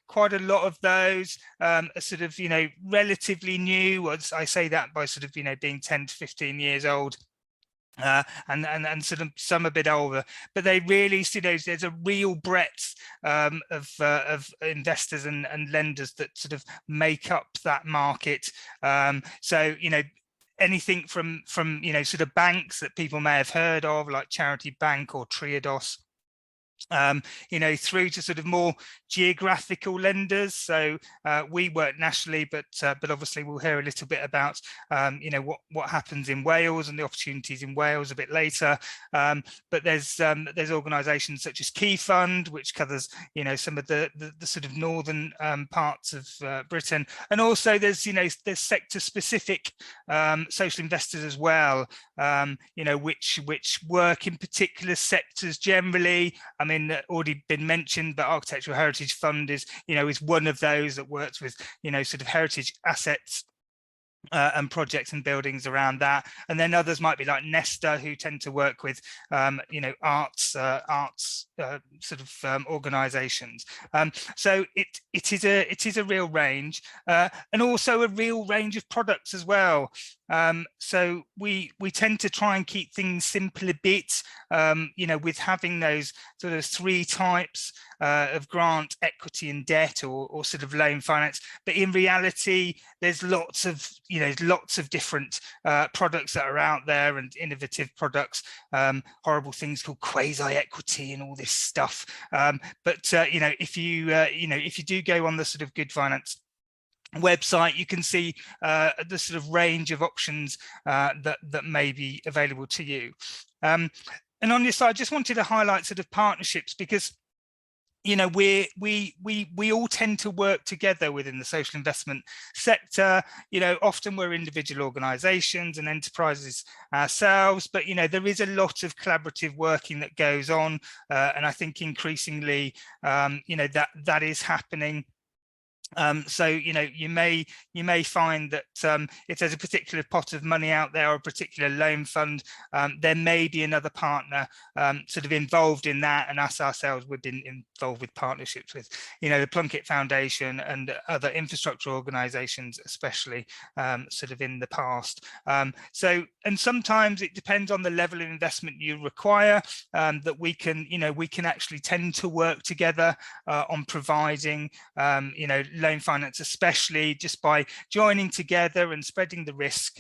Quite a lot of those are sort of, you know, relatively new. I say that by sort of, you know, being 10 to 15 years old. And sort of some a bit older, but they really, you know, there's a real breadth of investors and lenders that sort of make up that market. So, you know, anything from you know, sort of banks that people may have heard of, like Charity Bank or Triodos, you know, through to sort of more geographical lenders. So we work nationally, but obviously we'll hear a little bit about you know, what happens in Wales and the opportunities in Wales a bit later. But there's organisations such as Key Fund, which covers, you know, some of the sort of northern parts of Britain, and also there's, you know, there's sector specific social investors as well, you know, which work in particular sectors generally. I mean, already been mentioned, but Architectural Heritage Fund is, you know, is one of those that works with, you know, sort of heritage assets and projects and buildings around that. And then others might be like Nesta, who tend to work with you know, arts sort of organizations. So it is a real range, and also a real range of products as well. So we tend to try and keep things simple a bit, you know, with having those sort of three types of grant, equity and debt, or sort of loan finance. But in reality, there's lots of, you know, lots of different products that are out there, and innovative products, horrible things called quasi equity and all this stuff. But you know, if you you know, if you do go on the sort of Good Finance website, you can see the sort of range of options that may be available to you. And on this side, I just wanted to highlight sort of partnerships, because, you know, we all tend to work together within the social investment sector. You know, often we're individual organisations and enterprises ourselves, but, you know, there is a lot of collaborative working that goes on, and I think increasingly, you know, that is happening. So, you know, you may find that if there's a particular pot of money out there or a particular loan fund, there may be another partner sort of involved in that. And us ourselves, we've been involved with partnerships with, you know, the Plunkett Foundation and other infrastructure organisations, especially sort of in the past. So, and sometimes it depends on the level of investment you require, that we can, you know, we can actually tend to work together on providing, you know, loan finance, especially just by joining together and spreading the risk.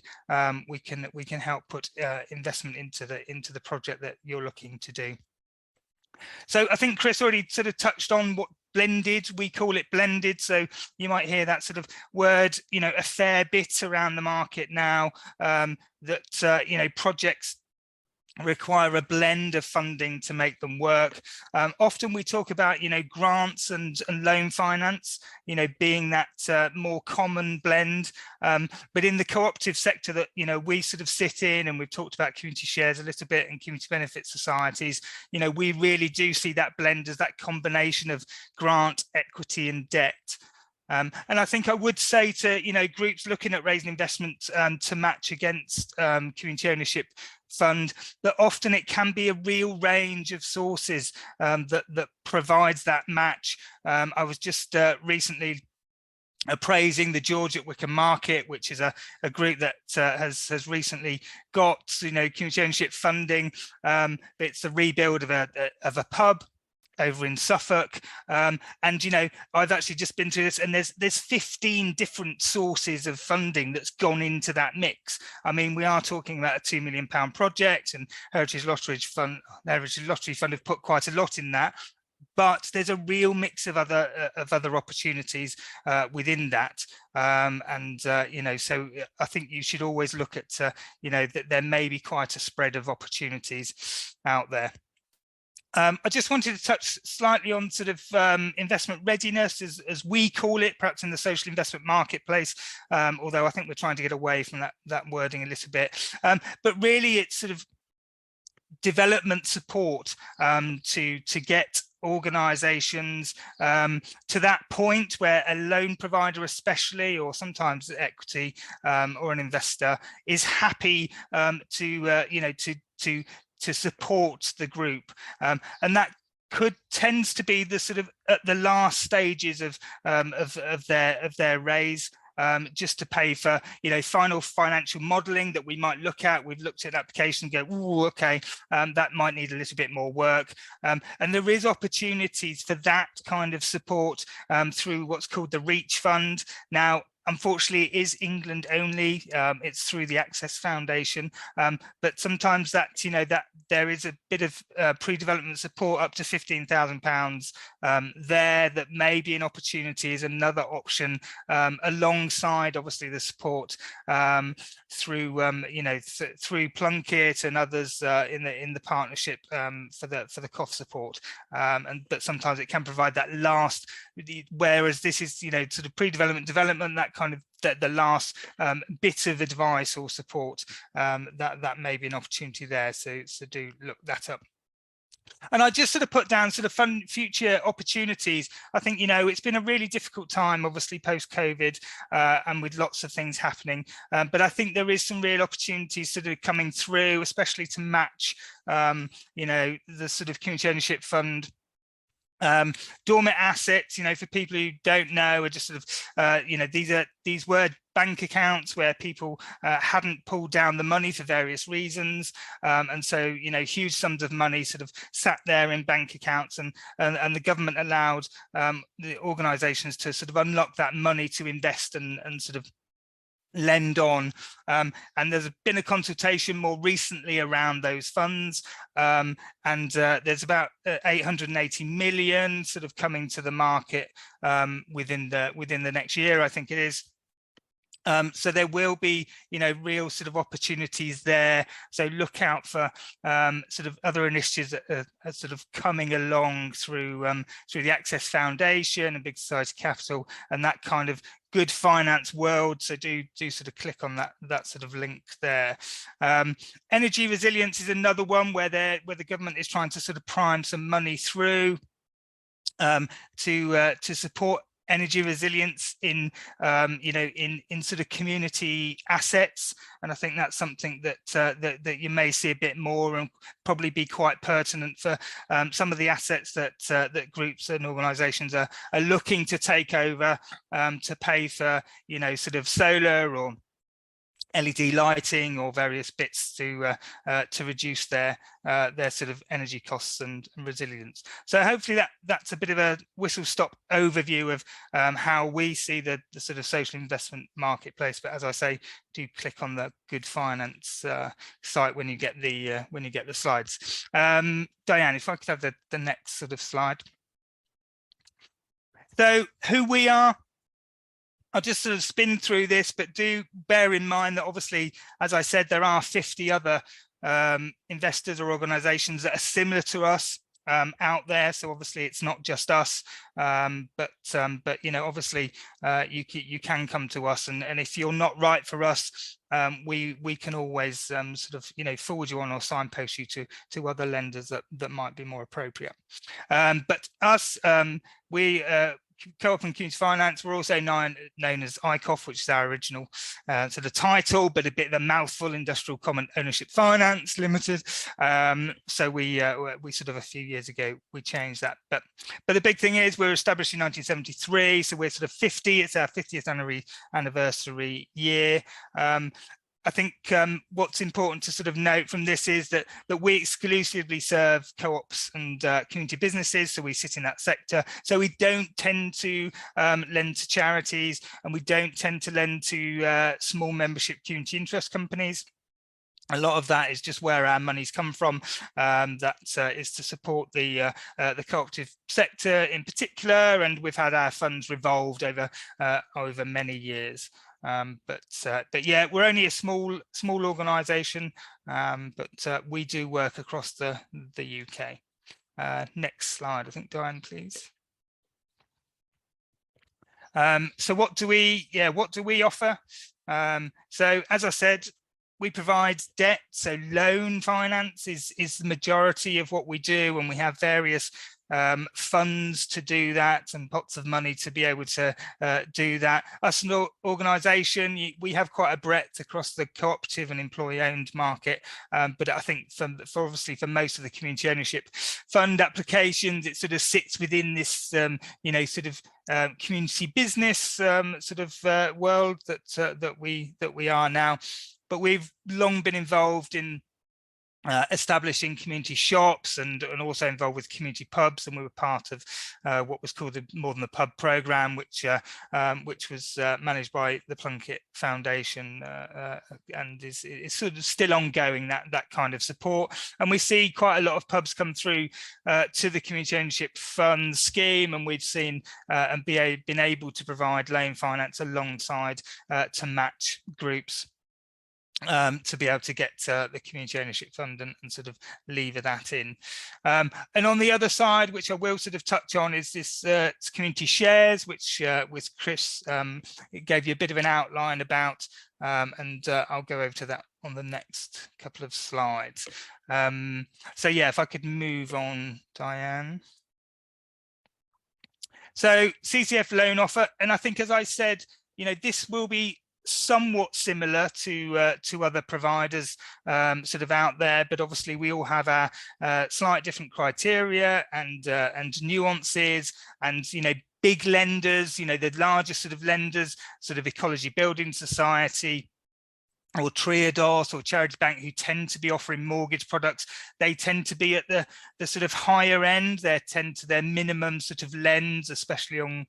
We can help put investment into the project that you're looking to do. So I think Chris already sort of touched on what blended, we call it blended. So you might hear that sort of word, you know, a fair bit around the market now, that you know, projects require a blend of funding to make them work. Often we talk about, you know, grants and loan finance, you know, being that more common blend. But in the cooperative sector that, you know, we sort of sit in, and we've talked about community shares a little bit and community benefit societies, you know, we really do see that blend as that combination of grant, equity and debt. And I think I would say to, you know, groups looking at raising investment to match against community ownership fund, that often it can be a real range of sources that provides that match. I was just recently appraising the George at Wickham Market, which is a group that has recently got, you know, community ownership funding. It's a rebuild of a pub. over in Suffolk, and you know, I've actually just been through this, and there's 15 different sources of funding that's gone into that mix. I mean, we are talking about a £2 million project, and Heritage Lottery Fund have put quite a lot in that. But there's a real mix of other opportunities within that, you know, so I think you should always look at you know, that there may be quite a spread of opportunities out there. I just wanted to touch slightly on sort of investment readiness, as we call it, perhaps in the social investment marketplace, although I think we're trying to get away from that wording a little bit. But really, it's sort of development support to get organizations to that point where a loan provider especially, or sometimes equity or an investor, is happy to you know, to support the group, and that tends to be the sort of at the last stages of their raise, just to pay for, you know, final financial modelling that we might look at. We've looked at application and go, ooh, okay, that might need a little bit more work, and there is opportunities for that kind of support through what's called the REACH Fund. Now, unfortunately, it is England only. It's through the Access Foundation, but sometimes that, you know, that there is a bit of pre-development support up to £15,000 there. That may be an opportunity, is another option, alongside obviously the support through you know, through Plunkett and others in the partnership for the cost support, but sometimes it can provide that last, whereas this is, you know, sort of pre-development development, that kind of the last bit of advice or support, that may be an opportunity there, so do look that up. And I just sort of put down sort of future opportunities. I think, you know, it's been a really difficult time, obviously post-COVID, and with lots of things happening. But I think there is some real opportunities sort of coming through, especially to match, you know, the sort of community ownership fund. Dormant assets, you know, for people who don't know, are just sort of, you know, these were bank accounts where people hadn't pulled down the money for various reasons, and so, you know, huge sums of money sort of sat there in bank accounts, and the government allowed the organisations to sort of unlock that money to invest and sort of lend on, and there's been a consultation more recently around those funds, and there's about 880 million sort of coming to the market within the next year, I think it is. So there will be, you know, real sort of opportunities there. So look out for sort of other initiatives that are sort of coming along through the Access Foundation and Big Society Capital and that kind of good finance world. So do sort of click on that sort of link there. Energy resilience is another one where the government is trying to sort of prime some money through to support energy resilience in you know, in sort of community assets, and I think that's something that you may see a bit more and probably be quite pertinent for some of the assets that that groups and organisations are looking to take over to pay for, you know, sort of solar or LED lighting or various bits to reduce their sort of energy costs and resilience. So hopefully that's a bit of a whistle-stop overview of how we see the sort of social investment marketplace. But as I say, do click on the Good Finance site when you get the slides. Diane, if I could have the next sort of slide. So who we are. I'll just sort of spin through this, but do bear in mind that obviously, as I said, there are 50 other investors or organisations that are similar to us out there. So obviously it's not just us, but you know, obviously you can come to us, and if you're not right for us, we can always sort of, you know, forward you on or signpost you to other lenders that might be more appropriate. But us, we Co-op and Community Finance, we're also known as ICOF, which is our original sort of title, but a bit of a mouthful, Industrial Common Ownership Finance Limited. So we sort of a few years ago we changed that, but the big thing is we're established in 1973, so we're sort of 50. It's our 50th anniversary year. I think what's important to sort of note from this is that we exclusively serve co-ops and community businesses, so we sit in that sector. So we don't tend to lend to charities, and we don't tend to lend to small membership community interest companies. A lot of that is just where our money's come from. That is to support the cooperative sector in particular, and we've had our funds revolved over many years. But yeah, we're only a small organisation, but we do work across the UK. Next slide, I think, Diane, please. So what do we offer? So as I said, we provide debt, so loan finance is the majority of what we do, and we have various funds to do that and pots of money to be able to do that. Us as an organisation, we have quite a breadth across the cooperative and employee-owned market, but I think obviously for most of the community ownership fund applications, it sort of sits within this sort of community business world that we are now. But we've long been involved in establishing community shops and also involved with community pubs, and we were part of what was called the More Than the Pub programme, which was managed by the Plunkett Foundation, and is sort of still ongoing, that kind of support. And we see quite a lot of pubs come through to the community ownership fund scheme, and we've seen and been able to provide loan finance alongside to match groups to be able to get the community ownership fund and sort of lever that in. And on the other side, which I will sort of touch on, is this community shares, which with Chris it gave you a bit of an outline about, and I'll go over to that on the next couple of slides. So yeah, if I could move on, Diane. So CCF loan offer, and I think, as I said, this will be somewhat similar to other providers sort of out there, but obviously we all have our slight different criteria and nuances, and big lenders, the largest sort of lenders, sort of Ecology Building Society or Triodos or Charity Bank, who tend to be offering mortgage products, they tend to be at the sort of higher end. Their minimum sort of lends, especially on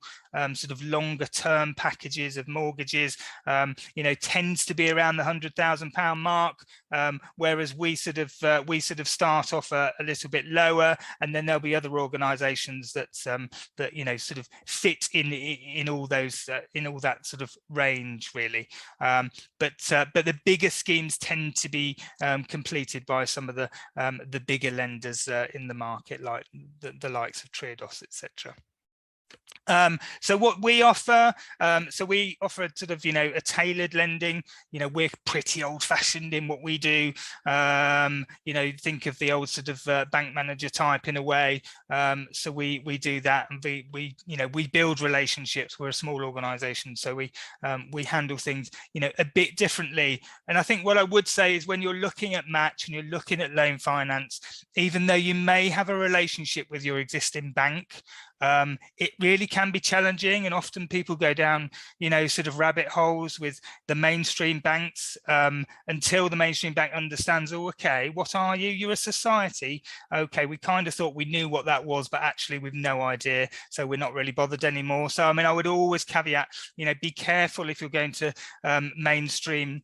sort of longer term packages of mortgages, tends to be around the £100,000 mark, whereas we sort of start off a little bit lower, and then there'll be other organisations that sort of fit in all those in all that sort of range, really. But the bigger schemes tend to be completed by some of the bigger lenders in the market, like the likes of Triodos, etc. So what we offer, we offer sort of, a tailored lending. We're pretty old fashioned in what we do. Think of the old sort of bank manager type in a way. So we do that, and we build relationships. We're a small organization, so we handle things, a bit differently. And I think what I would say is, when you're looking at match and you're looking at loan finance, even though you may have a relationship with your existing bank, it really can be challenging, and often people go down sort of rabbit holes with the mainstream banks until the mainstream bank understands, oh, okay, what are you? You're a society. Okay, we kind of thought we knew what that was, but actually we've no idea, so we're not really bothered anymore. So I mean, I would always caveat, be careful if you're going to mainstream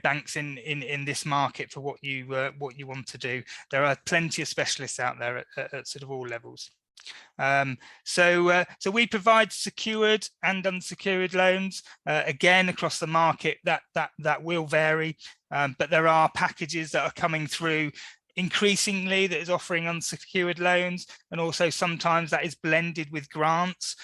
banks in this market for what you want to do. There are plenty of specialists out there at sort of all levels. So we provide secured and unsecured loans, again across the market. That will vary, but there are packages that are coming through increasingly that is offering unsecured loans, and also sometimes that is blended with grants.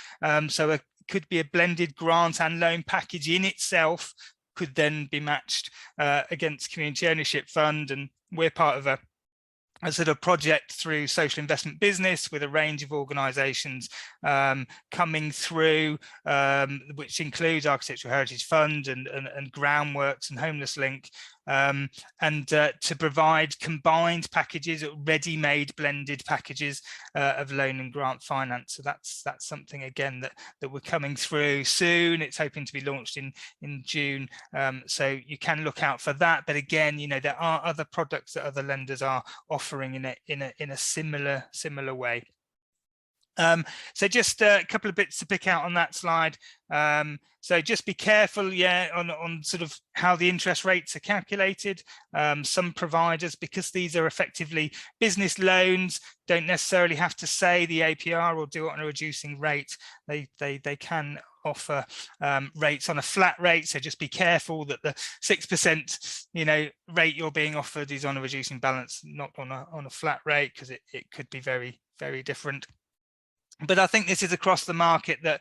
So it could be a blended grant and loan package in itself, could then be matched against community ownership fund, and we're part of a sort of project through Social Investment Business with a range of organisations coming through, which includes Architectural Heritage Fund and Groundworks and Homeless Link, and to provide combined packages, ready-made blended packages of loan and grant finance. So that's something again that we're coming through soon. It's hoping to be launched in June, so you can look out for that. But again, you know, there are other products that other lenders are offering in a similar way. So just a couple of bits to pick out on that slide. So just be careful, on sort of how the interest rates are calculated. Some providers, because these are effectively business loans, don't necessarily have to say the APR or do it on a reducing rate. They can offer rates on a flat rate, so just be careful that the 6% rate you're being offered is on a reducing balance, not on a flat rate, because it could be very, very different. But I think this is across the market that,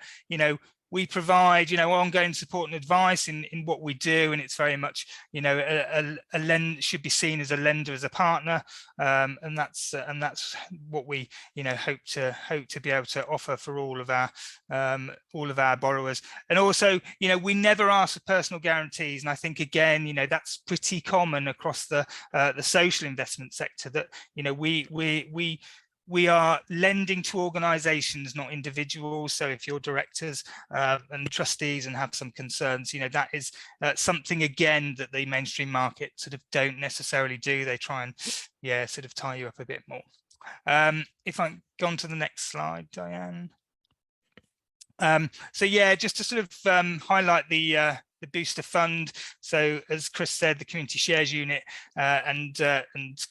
we provide, ongoing support and advice in what we do, and it's very much, a lend should be seen as a lender, as a partner, and that's what we, hope to be able to offer for all of our borrowers. And also, we never ask for personal guarantees, and I think again, that's pretty common across the social investment sector, that we are lending to organizations, not individuals. So if you're directors and trustees and have some concerns, that is something again that the mainstream market sort of don't necessarily do. They try and sort of tie you up a bit more. If I go on to the next slide, Diane. So just to sort of highlight the Booster Fund. So as Chris said, the Community Shares Unit and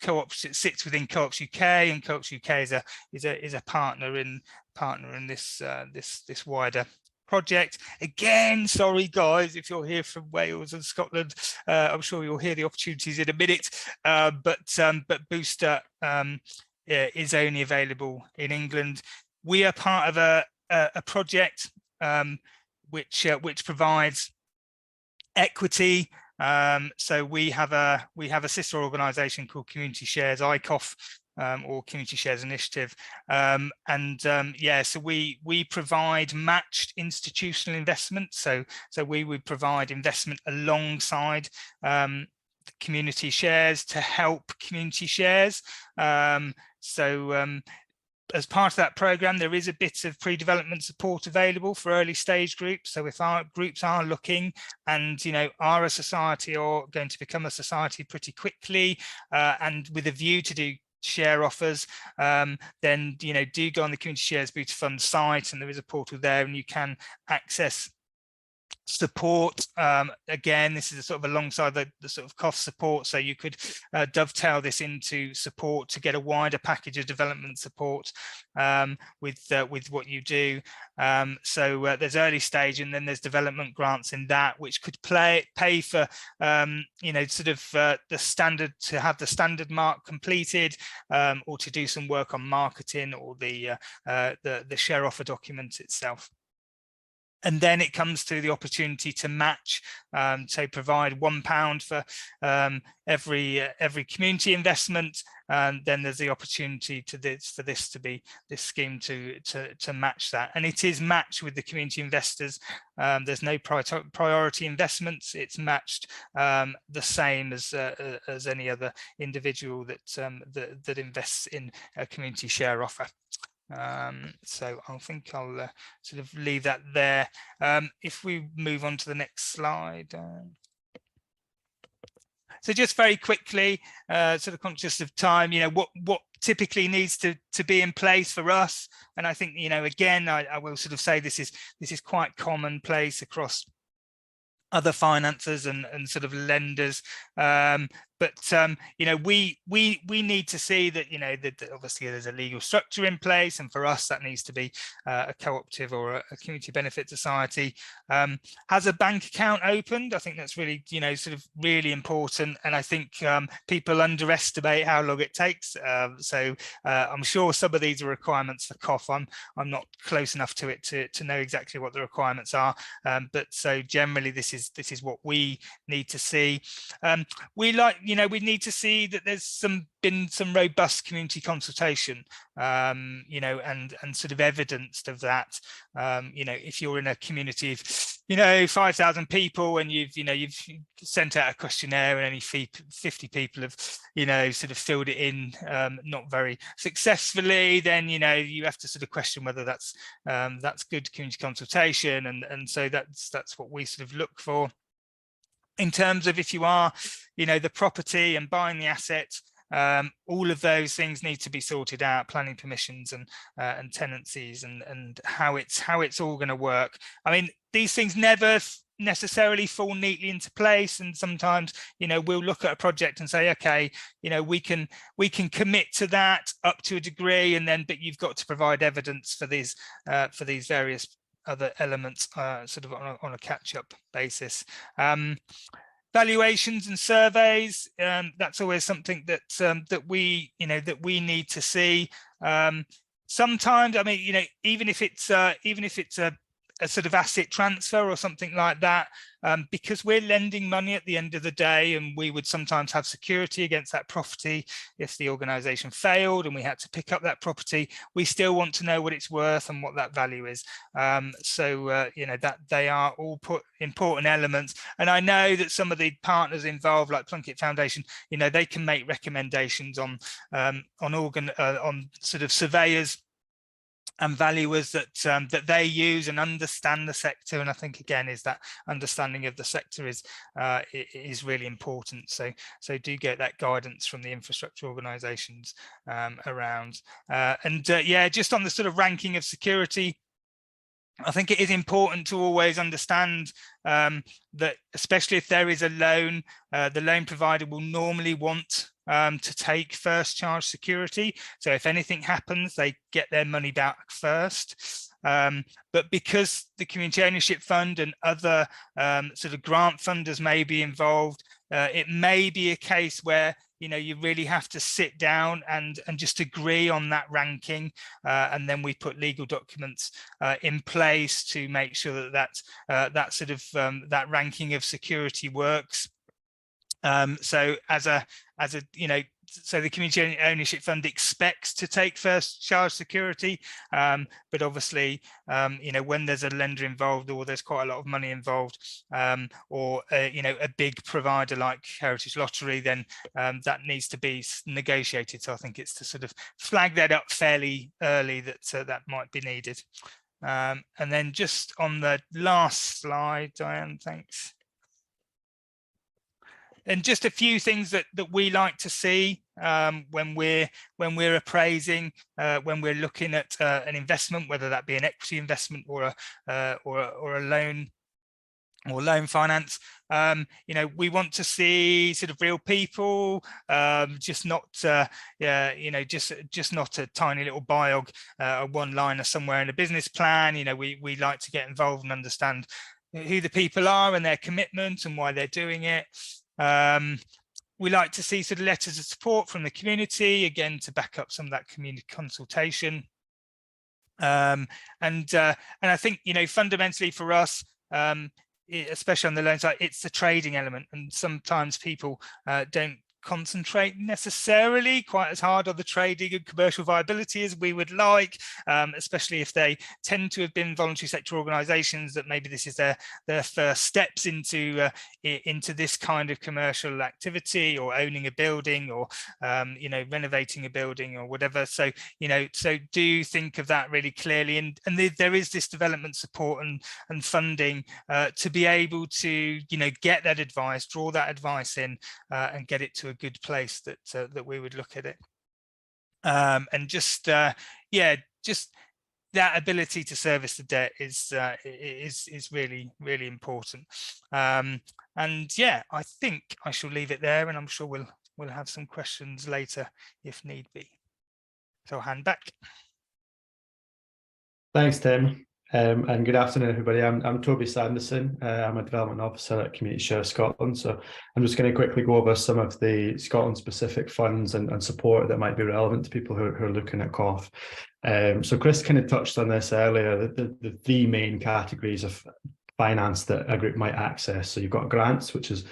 Co-ops, it sits within Co-ops UK, and Co-ops UK is a partner in this this wider project. Again, sorry guys, if you're here from Wales and Scotland, I'm sure you'll hear the opportunities in a minute. But Booster is only available in England. We are part of a project which provides equity. So we have a sister organization called Community Shares ICOF, or Community Shares Initiative, so we provide matched institutional investment. So we would provide investment alongside community shares to help community shares. As part of that program, there is a bit of pre-development support available for early stage groups. So if our groups are looking and are a society or going to become a society pretty quickly, and with a view to do share offers, then do go on the Community Shares Booster Fund site, and there is a portal there, and you can access support. Again, this is a sort of alongside the sort of cost support, so you could dovetail this into support to get a wider package of development support with what you do. So there's early stage, and then there's development grants in that, which could pay for sort of the standard, to have the standard mark completed, or to do some work on marketing, or the share offer document itself. And then it comes to the opportunity to match, so provide £1 for every community investment, and then there's the opportunity for this scheme to match that, and it is matched with the community investors. There's no priority investments. It's matched the same as any other individual that invests in a community share offer. So I think I'll sort of leave that there. If we move on to the next slide. So just very quickly, sort of conscious of time, what typically needs to be in place for us. And I think, again, I will sort of say this is quite commonplace across other financiers and sort of lenders, but we need to see that that obviously there's a legal structure in place, and for us that needs to be a cooperative or a community benefit society. Has a bank account opened? I think that's really sort of really important, and I think people underestimate how long it takes. So I'm sure some of these are requirements for COF. I'm not close enough to it to know exactly what the requirements are, but so generally this is what we need to see. We like you know, we need to see that there's been some robust community consultation, you know, and sort of evidenced of that. You know, if you're in a community of, you know, 5,000 people and you've sent out a questionnaire and only 50 people have, you know, sort of filled it in not very successfully, then, you know, you have to sort of question whether that's good community consultation, and so that's what we sort of look for. In terms of if you are, you know, the property and buying the asset, all of those things need to be sorted out, planning permissions and tenancies and how it's all going to work. I mean, these things never necessarily fall neatly into place, and sometimes, you know, we'll look at a project and say, okay, you know, we can commit to that up to a degree, and then but you've got to provide evidence for these various other elements sort of on a catch-up basis. Valuations and surveys, that's always something that that we need to see. Sometimes, I mean, you know, even if it's a sort of asset transfer or something like that, because we're lending money at the end of the day, and we would sometimes have security against that property if the organisation failed and we had to pick up that property, we still want to know what it's worth and what that value is. So you know, that they are all important elements, and I know that some of the partners involved, like Plunkett Foundation, you know, they can make recommendations on sort of surveyors and valuers that they use and understand the sector, and I think again is that understanding of the sector is really important. So do get that guidance from the infrastructure organisations around. Yeah, just on the sort of ranking of security, I think it is important to always understand that, especially if there is a loan, the loan provider will normally want to take first charge security. So if anything happens, they get their money back first. But because the Community Ownership Fund and other sort of grant funders may be involved, it may be a case where, you know, you really have to sit down and just agree on that ranking, and then we put legal documents in place to make sure that that ranking of security works. So as a you know, so the Community Ownership Fund expects to take first charge security, but obviously, you know, when there's a lender involved or there's quite a lot of money involved, or you know, a big provider like Heritage Lottery, then that needs to be negotiated. So I think it's to sort of flag that up fairly early that that might be needed. And then just on the last slide, Diane, thanks. And just a few things that we like to see when we're appraising, when we're looking at an investment, whether that be an equity investment or a loan or loan finance. You know, we want to see sort of real people, just not you know, just not a tiny little biog, a one-liner somewhere in a business plan. You know, we like to get involved and understand who the people are and their commitment and why they're doing it. We like to see sort of letters of support from the community, again, to back up some of that community consultation. And I think, you know, fundamentally for us, especially on the loan side, it's the trading element, and sometimes people don't concentrate necessarily quite as hard on the trading and commercial viability as we would like, especially if they tend to have been voluntary sector organisations that maybe this is their first steps into this kind of commercial activity, or owning a building, or you know, renovating a building or whatever. So, you know, so do think of that really clearly, and there is this development support and funding to be able to, you know, get that advice, draw that advice in, and get it to a good place that we would look at it. And just yeah, just that ability to service the debt is really, really important. And yeah, I think I shall leave it there, and I'm sure we'll have some questions later if need be. So I'll hand back. Thanks, Tim. And good afternoon, everybody. I'm Toby Sanderson. I'm a development officer at Community Share Scotland. So I'm just going to quickly go over some of the Scotland-specific funds and support that might be relevant to people who are looking at COF. So Chris kind of touched on this earlier, the three main categories of finance that a group might access. So you've got grants, which is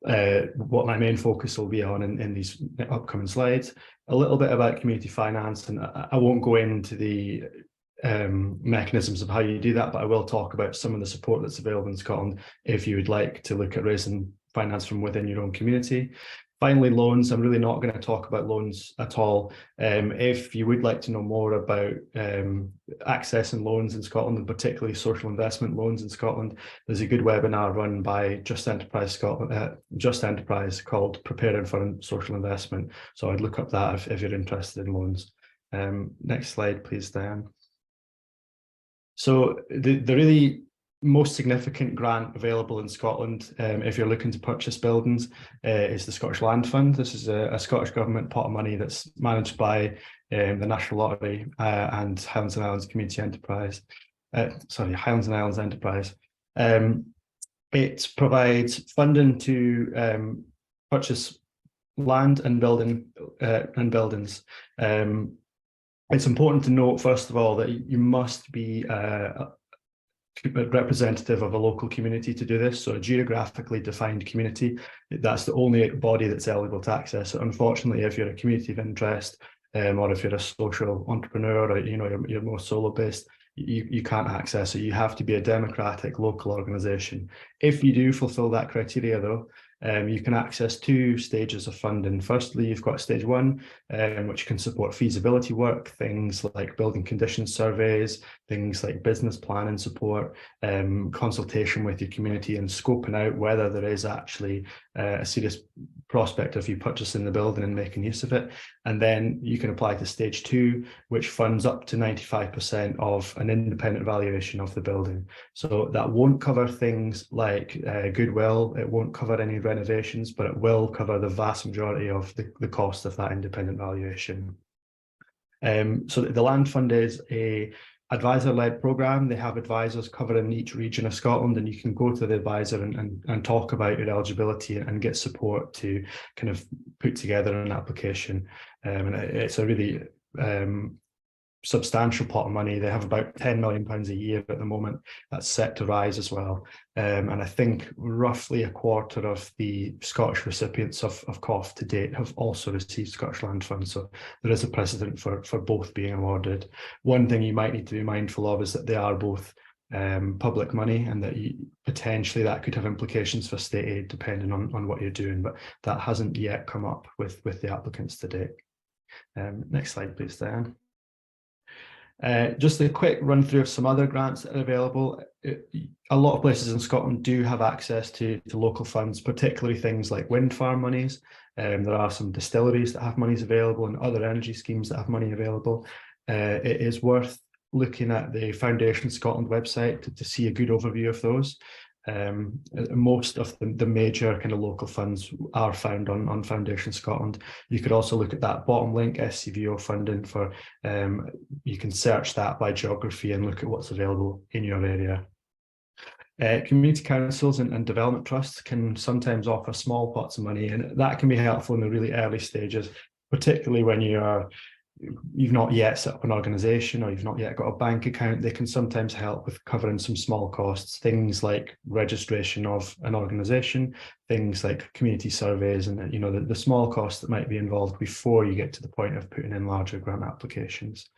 what my main focus will be on in these upcoming slides. A little bit about community finance, and I won't go into the mechanisms of how you do that, but I will talk about some of the support that's available in Scotland if you would like to look at raising finance from within your own community. Finally, loans. I'm really not going to talk about loans at all. If you would like to know more about accessing loans in Scotland, and particularly social investment loans in Scotland, there's a good webinar run by Just Enterprise Scotland, Just Enterprise, called Preparing for Social Investment. So I'd look up that if you're interested in loans. Next slide, please, Diane. So the really most significant grant available in Scotland, if you're looking to purchase buildings, is the Scottish Land Fund. This is a Scottish Government pot of money that's managed by the National Lottery and Highlands and Islands Community Enterprise. Highlands and Islands Enterprise. It provides funding to purchase land and buildings. It's important to note, first of all, that you must be representative of a local community to do this. So a geographically defined community, that's the only body that's eligible to access it. Unfortunately, if you're a community of interest, or if you're a social entrepreneur, or you're more solo based, you can't access it. You have to be a democratic local organisation. If you do fulfil that criteria, though, you can access 2 stages of funding. Firstly, you've got stage 1, which can support feasibility work, things like building condition surveys, things like business planning support, consultation with your community and scoping out whether there is actually a serious prospect of you purchasing the building and making use of it. And then you can apply to stage 2, which funds up to 95% of an independent valuation of the building. So that won't cover things like goodwill, it won't cover any renovations, but it will cover the vast majority of the cost of that independent valuation. So the Land Fund is a advisor-led program. They have advisors covering each region of Scotland, and you can go to the advisor and talk about your eligibility and get support to kind of put together an application. And it's a really substantial pot of money. They have about £10 million a year at the moment. That's set to rise as well. And I think roughly a quarter of the Scottish recipients of COF to date have also received Scottish Land Fund. So there is a precedent for both being awarded. One thing you might need to be mindful of is that they are both public money, and that potentially that could have implications for state aid depending on what you're doing, but that hasn't yet come up with the applicants to date. Next slide, please, Diane. Just a quick run through of some other grants that are available. A lot of places in Scotland do have access to local funds, particularly things like wind farm monies. There are some distilleries that have monies available and other energy schemes that have money available. It is worth looking at the Foundation Scotland website to see a good overview of those. Most of the major kind of local funds are found on Foundation Scotland. You could also look at that bottom link, SCVO funding, for you can search that by geography and look at what's available in your area. Community councils and development trusts can sometimes offer small pots of money, and that can be helpful in the really early stages, particularly when you've not yet set up an organisation or you've not yet got a bank account. They can sometimes help with covering some small costs, things like registration of an organisation, things like community surveys, and the small costs that might be involved before you get to the point of putting in larger grant applications.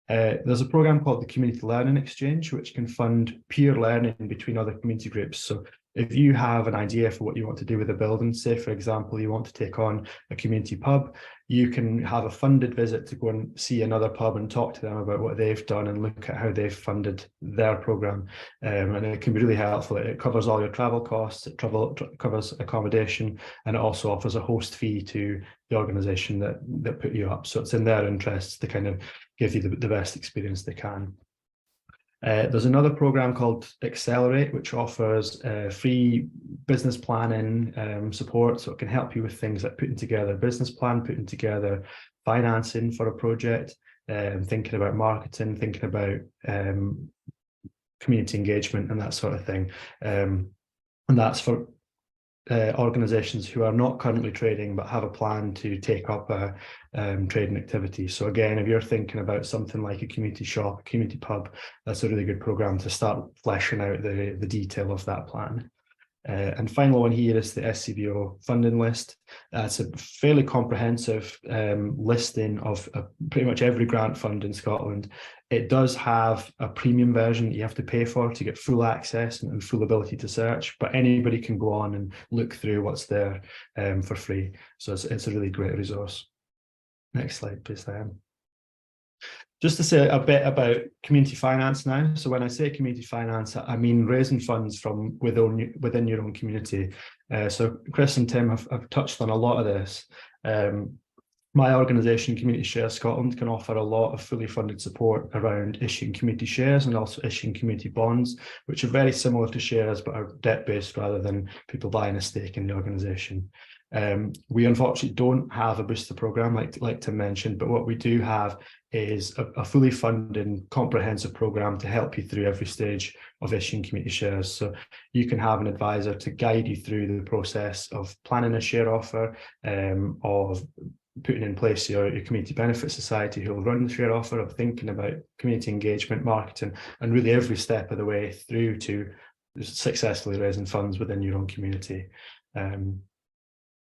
There's a programme called the Community Learning Exchange, which can fund peer learning between other community groups. So if you have an idea for what you want to do with a building, say, for example, you want to take on a community pub, you can have a funded visit to go and see another pub and talk to them about what they've done and look at how they've funded their programme. And it can be really helpful. It covers all your travel costs, it covers accommodation, and it also offers a host fee to the organisation that put you up. So it's in their interests to kind of give you the best experience they can. There's another program called Accelerate, which offers free business planning support. So it can help you with things like putting together a business plan, putting together financing for a project, thinking about marketing, thinking about community engagement and that sort of thing. And that's for organisations who are not currently trading but have a plan to take up a trading activity. So again, if you're thinking about something like a community shop, a community pub, that's a really good programme to start fleshing out the detail of that plan. And final one here is the SCBO funding list. It's a fairly comprehensive listing of pretty much every grant fund in Scotland. It does have a premium version that you have to pay for to get full access and full ability to search, but anybody can go on and look through what's there for free. So it's a really great resource. Next slide, please, Diane. Just to say a bit about community finance now. So when I say community finance, I mean raising funds from within your own community. So Chris and Tim have touched on a lot of this. My organisation, Community Shares Scotland, can offer a lot of fully funded support around issuing community shares and also issuing community bonds, which are very similar to shares but are debt-based rather than people buying a stake in the organisation. We unfortunately don't have a booster programme like Tim mentioned, but what we do have is a fully funded comprehensive programme to help you through every stage of issuing community shares. So you can have an advisor to guide you through the process of planning a share offer, of putting in place your community benefit society who will run the share offer, of thinking about community engagement, marketing, and really every step of the way through to successfully raising funds within your own community.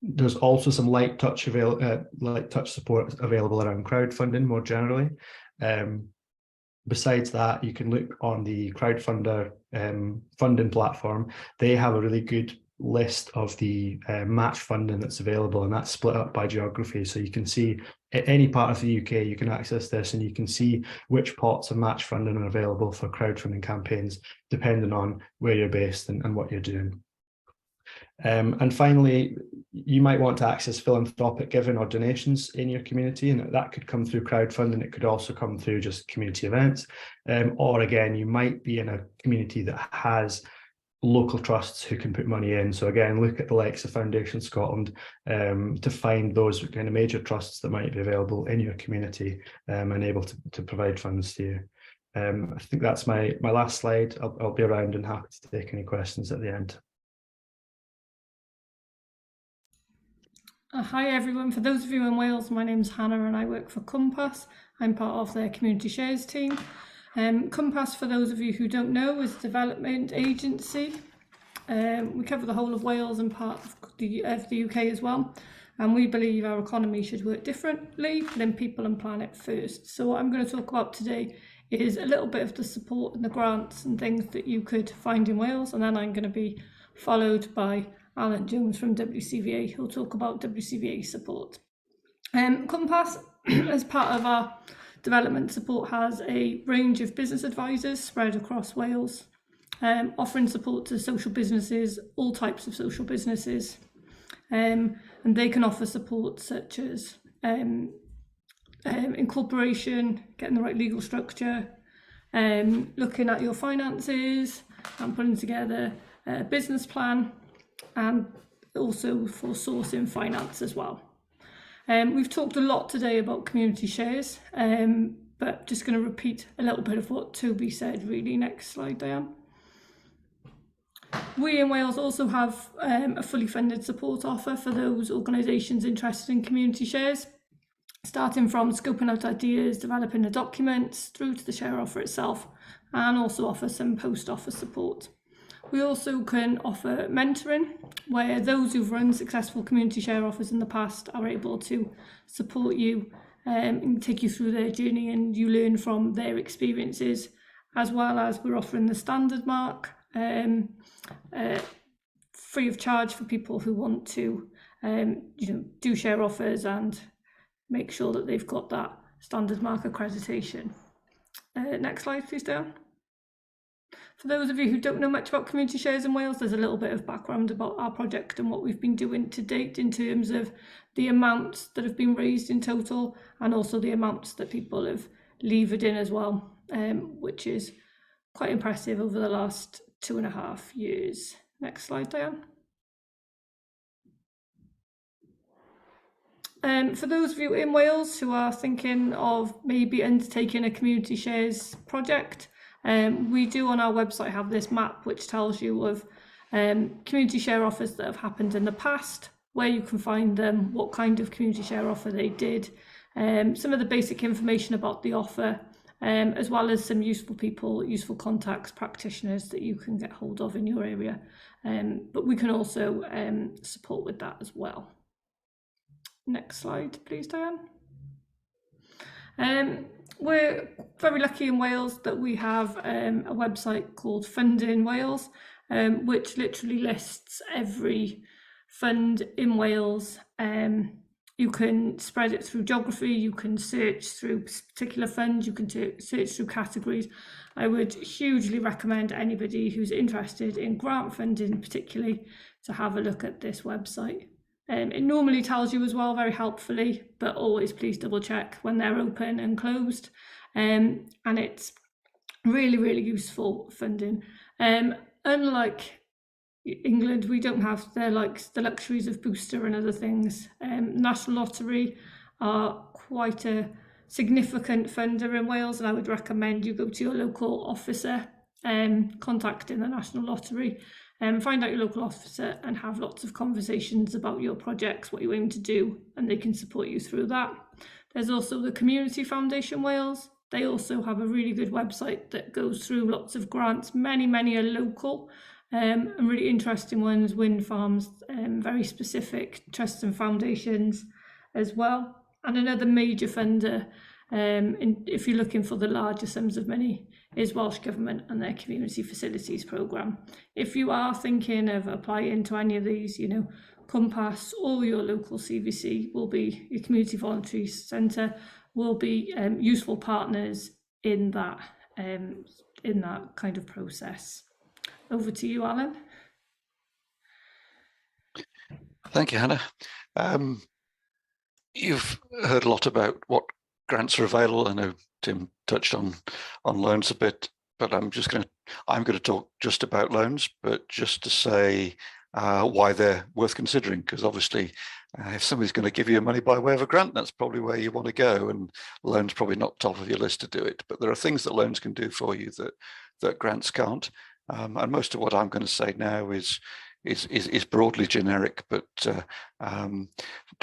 There's also some light touch support available around crowdfunding more generally. Besides that, you can look on the Crowdfunder funding platform. They have a really good list of the match funding that's available, and that's split up by geography. So you can see at any part of the UK, you can access this and you can see which pots of match funding are available for crowdfunding campaigns, depending on where you're based and what you're doing. And finally, you might want to access philanthropic giving or donations in your community, and that could come through crowdfunding. It could also come through just community events, or again, you might be in a community that has local trusts who can put money in. So again, look at the likes of Foundation Scotland to find those kind of major trusts that might be available in your community and able to provide funds to you. I think that's my last slide. I'll be around and happy to take any questions at the end. Hi everyone, for those of you in Wales, my name's Hannah and I work for Compass. I'm part of their Community Shares team. Compass, for those of you who don't know, is a development agency. We cover the whole of Wales and part of the UK as well. And we believe our economy should work differently, putting people and planet first. So what I'm going to talk about today is a little bit of the support and the grants and things that you could find in Wales. And then I'm going to be followed by Alan Jones from WCVA, who'll talk about WCVA support. Compass, as part of our development support, has a range of business advisors spread across Wales, offering support to social businesses, all types of social businesses. And they can offer support such as incorporation, getting the right legal structure, looking at your finances and putting together a business plan, and also for sourcing finance as well. We've talked a lot today about community shares, but just going to repeat a little bit of what Toby said really. Next slide, Diane. We in Wales also have a fully funded support offer for those organisations interested in community shares, starting from scoping out ideas, developing the documents, through to the share offer itself, and also offer some post-offer support. We also can offer mentoring, where those who've run successful community share offers in the past are able to support you and take you through their journey, and you learn from their experiences, as well as we're offering the standard mark free of charge for people who want to do share offers and make sure that they've got that standard mark accreditation. Next slide, please, Dan. For those of you who don't know much about community shares in Wales, there's a little bit of background about our project and what we've been doing to date in terms of the amounts that have been raised in total, and also the amounts that people have levered in as well, which is quite impressive over the last 2.5 years. Next slide, Diane. For those of you in Wales who are thinking of maybe undertaking a community shares project, we do on our website have this map which tells you of community share offers that have happened in the past, where you can find them, what kind of community share offer they did, some of the basic information about the offer, as well as some useful people, useful contacts, practitioners that you can get hold of in your area. but we can also support with that as well. Next slide, please, Diane. We're very lucky in Wales that we have a website called Funding Wales, which literally lists every fund in Wales. You can spread it through geography, you can search through particular funds, you can search through categories. I would hugely recommend anybody who's interested in grant funding particularly to have a look at this website. It normally tells you as well very helpfully, but always please double check when they're open and closed. And it's really, really useful funding. Unlike England, we don't have the luxuries of Booster and other things. National Lottery are quite a significant funder in Wales, and I would recommend you go to your local officer, contacting the National Lottery, find out your local officer and have lots of conversations about your projects, what you aim to do, and they can support you through that. There's also the Community Foundation Wales. They also have a really good website that goes through lots of grants. Many are local, and really interesting ones, wind farms, very specific trusts and foundations as well. And another major funder, if you're looking for the larger sums of money, is Welsh Government and their Community Facilities Programme. If you are thinking of applying to any of these, you know, Compass or your local CVC will be, your Community Voluntary Centre will be useful partners in that kind of process. Over to you, Alan. Thank you, Hannah. You've heard a lot about what grants are available. I know Tim touched on loans a bit, but I'm going to talk just about loans, but just to say why they're worth considering, because obviously if somebody's going to give you money by way of a grant, that's probably where you want to go, and loans probably not top of your list to do it. But there are things that loans can do for you that grants can't. And most of what I'm going to say now is broadly generic, but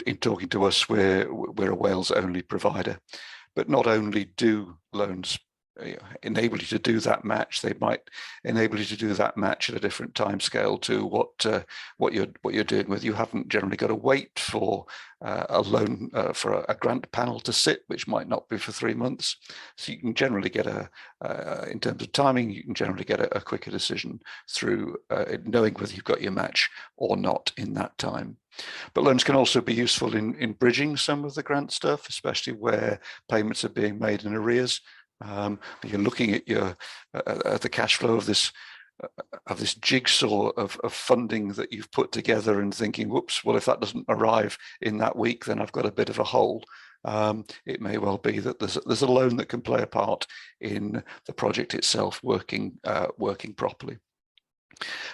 in talking to us, we're a Wales only provider. But not only do loans enable you to do that match, they might enable you to do that match at a different time scale to what you're doing with. You haven't generally got to wait for a loan for a grant panel to sit, which might not be for 3 months. So you can generally get in terms of timing, you can generally get a quicker decision through knowing whether you've got your match or not in that time. But loans can also be useful in bridging some of the grant stuff, especially where payments are being made in arrears. You're looking at the cash flow of this jigsaw of funding that you've put together and thinking, whoops, well, if that doesn't arrive in that week, then I've got a bit of a hole. It may well be that there's a loan that can play a part in the project itself working properly.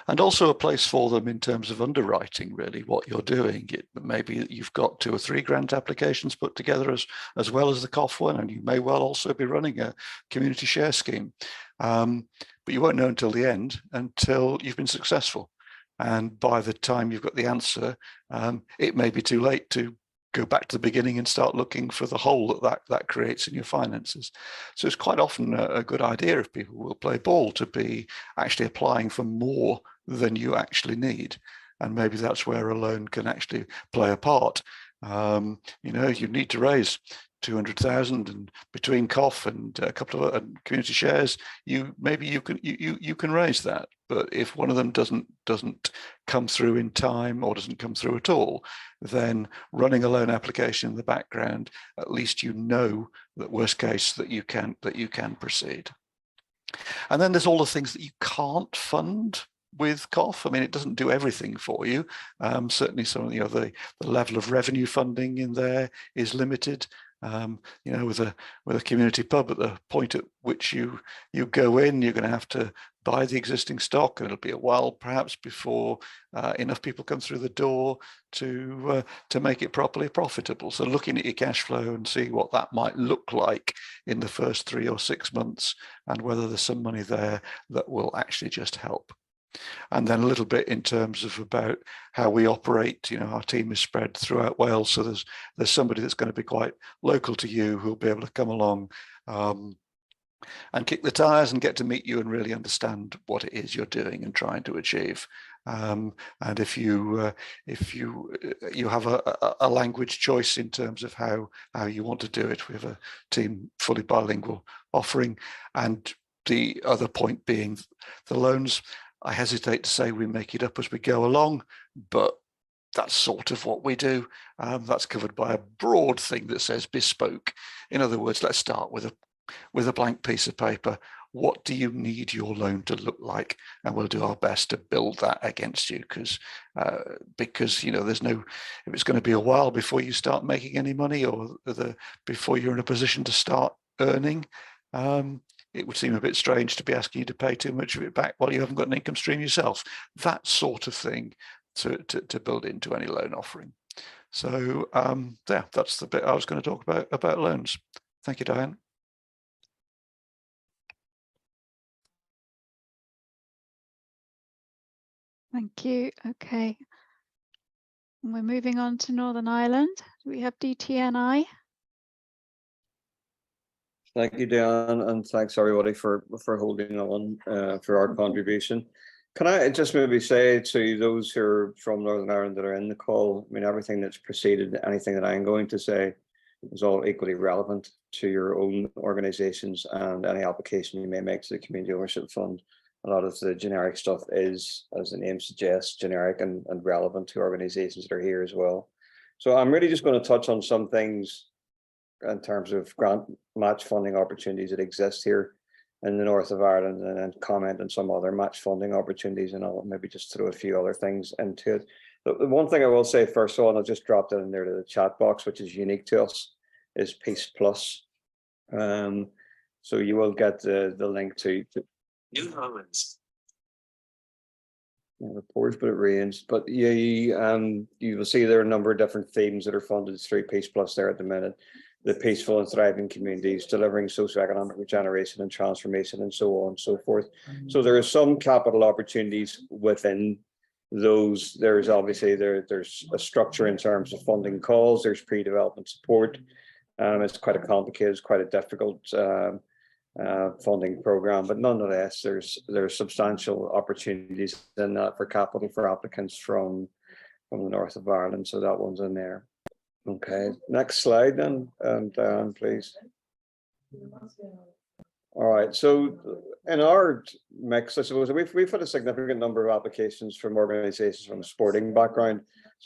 And also a place for them in terms of underwriting, really, what you're doing. Maybe you've got 2 or 3 grant applications put together as well as the COF one, and you may well also be running a community share scheme. But you won't know until the end, until you've been successful. And by the time you've got the answer, it may be too late to go back to the beginning and start looking for the hole that creates in your finances. So it's quite often a good idea, if people will play ball, to be actually applying for more than you actually need. And maybe that's where a loan can actually play a part. You need to raise 200,000, and between COF and a couple of community shares, you can raise that. But if one of them doesn't come through in time or doesn't come through at all, then running a loan application in the background, at least you know that worst case that you can proceed. And then there's all the things that you can't fund with COF. I mean, it doesn't do everything for you. Certainly some of the level of revenue funding in there is limited. With a community pub, at the point at which you go in, you're going to have to buy the existing stock, and it'll be a while perhaps before enough people come through the door to make it properly profitable. So looking at your cash flow and seeing what that might look like in the first 3 or 6 months, and whether there's some money there that will actually just help. And then a little bit in terms of about how we operate. Our team is spread throughout Wales, so there's somebody that's going to be quite local to you who'll be able to come along and kick the tires and get to meet you and really understand what it is you're doing and trying to achieve. And if you have a language choice in terms of how you want to do it, we have a team fully bilingual offering. And the other point being the loans, I hesitate to say we make it up as we go along, but that's sort of what we do. That's covered by a broad thing that says bespoke. In other words, let's start with a blank piece of paper. What do you need your loan to look like? And we'll do our best to build that against you, because you know, there's no, if it's going to be a while before you start making any money, or before you're in a position to start earning, it would seem a bit strange to be asking you to pay too much of it back while you haven't got an income stream yourself. That sort of thing to build into any loan offering. So yeah, that's the bit I was going to talk about loans. Thank you, Diane. Thank you. Okay. And we're moving on to Northern Ireland. We have DTNI. Thank you, Diane, and thanks everybody for holding on for our contribution. Can I just maybe say to those who are from Northern Ireland that are in the call, I mean, everything that's preceded, anything that I'm going to say is all equally relevant to your own organisations and any application you may make to the Community Ownership Fund. A lot of the generic stuff is, as the name suggests, generic and relevant to organisations that are here as well. So I'm really just going to touch on some things in terms of grant match funding opportunities that exist here in the north of Ireland, and then comment on some other match funding opportunities, and I'll maybe just throw a few other things into it. The one thing I will say first of all, and I'll just drop that in there to the chat box, which is unique to us, is Peace Plus. So you will get the link to New Hollands. The pours, but it rains. But you will see there are a number of different themes that are funded through Peace Plus there at the minute. The peaceful and thriving communities, delivering socioeconomic regeneration and transformation, and so on and so forth. So there are some capital opportunities within those. There's obviously there's a structure in terms of funding calls. There's pre-development support. It's quite a complicated, it's quite a difficult funding program, but nonetheless, there's substantial opportunities in that for capital for applicants from the north of Ireland. So that one's in there. Okay, next slide then, Diane, please. All right, so in our mix, I suppose we've had a significant number of applications from organisations from a sporting background.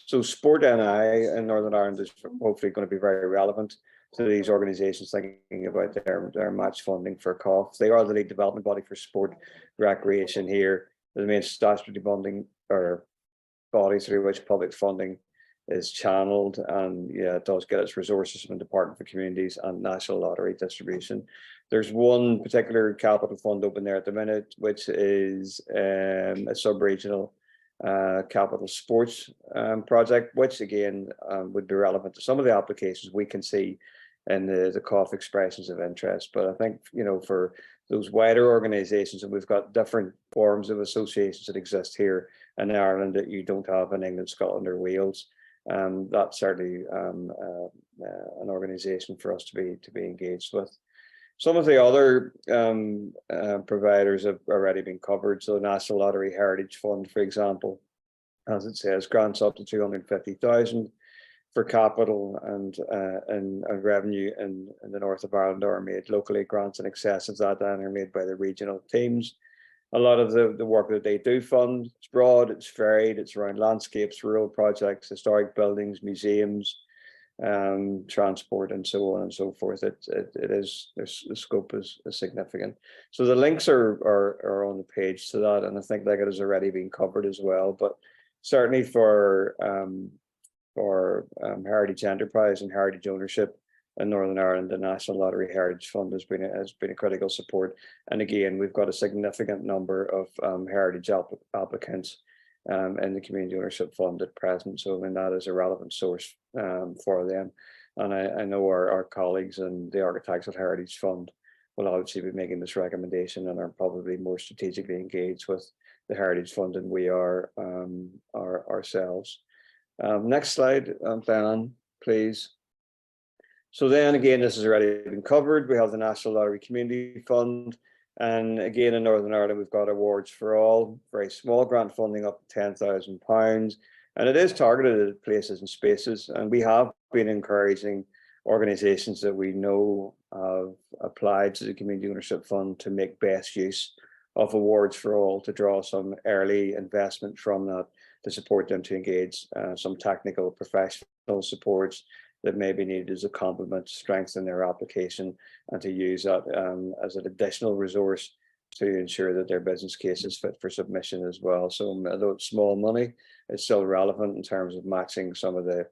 So Sport NI in Northern Ireland is hopefully going to be very relevant to these organisations thinking about their match funding for COF. They are the lead development body for sport recreation here. The main statutory funding or body through which public funding is channeled, and yeah, it does get its resources from the Department for Communities and National Lottery Distribution. There's one particular capital fund open there at the minute, which is a sub-regional capital sports project, which again would be relevant to some of the applications we can see in the COF expressions of interest. But I think, you know, for those wider organisations, and we've got different forms of associations that exist here in Ireland that you don't have in England, Scotland or Wales. That's certainly an organisation for us to be engaged with. Some of the other providers have already been covered. So the National Lottery Heritage Fund, for example, as it says, grants up to 250,000 for capital and revenue in the north of Ireland are made locally. Grants in excess of that then are made by the regional teams. A lot of the work that they do fund, it's broad, it's varied, it's around landscapes, rural projects, historic buildings, museums, transport, and so on and so forth. The scope is significant. So the links are on the page to that, and I think that it has already been covered as well. But certainly for heritage enterprise and heritage ownership in Northern Ireland, the National Lottery Heritage Fund has been a critical support. And again, we've got a significant number of heritage applicants in the Community Ownership Fund at present. So I mean, that is a relevant source for them. And I know our colleagues in the Architectural Heritage Fund will obviously be making this recommendation and are probably more strategically engaged with the Heritage Fund than we are ourselves. Next slide, Diane, please. So then again, this has already been covered. We have the National Lottery Community Fund. And again, in Northern Ireland, we've got Awards for All, very small grant funding up to £10,000. And it is targeted at places and spaces. And we have been encouraging organisations that we know have applied to the Community Ownership Fund to make best use of Awards for All, to draw some early investment from that, to support them to engage some technical professional supports that may be needed as a complement to strengthen their application, and to use that as an additional resource to ensure that their business case is fit for submission as well. So although it's small money, it's still relevant in terms of matching some of the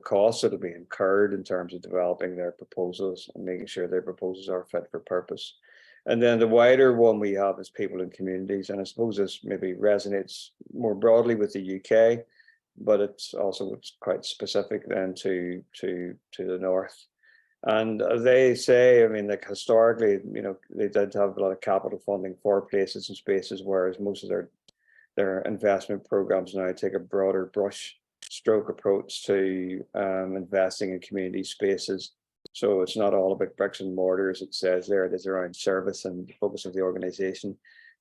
costs that will be incurred in terms of developing their proposals and making sure their proposals are fit for purpose. And then the wider one we have is people and communities, and I suppose this maybe resonates more broadly with the UK, but it's quite specific then to the north. And they say, I mean, like historically, you know, they did have a lot of capital funding for places and spaces, whereas most of their investment programs now take a broader brush stroke approach to investing in community spaces. So it's not all about bricks and mortar, as it says there. It is around service and the focus of the organisation.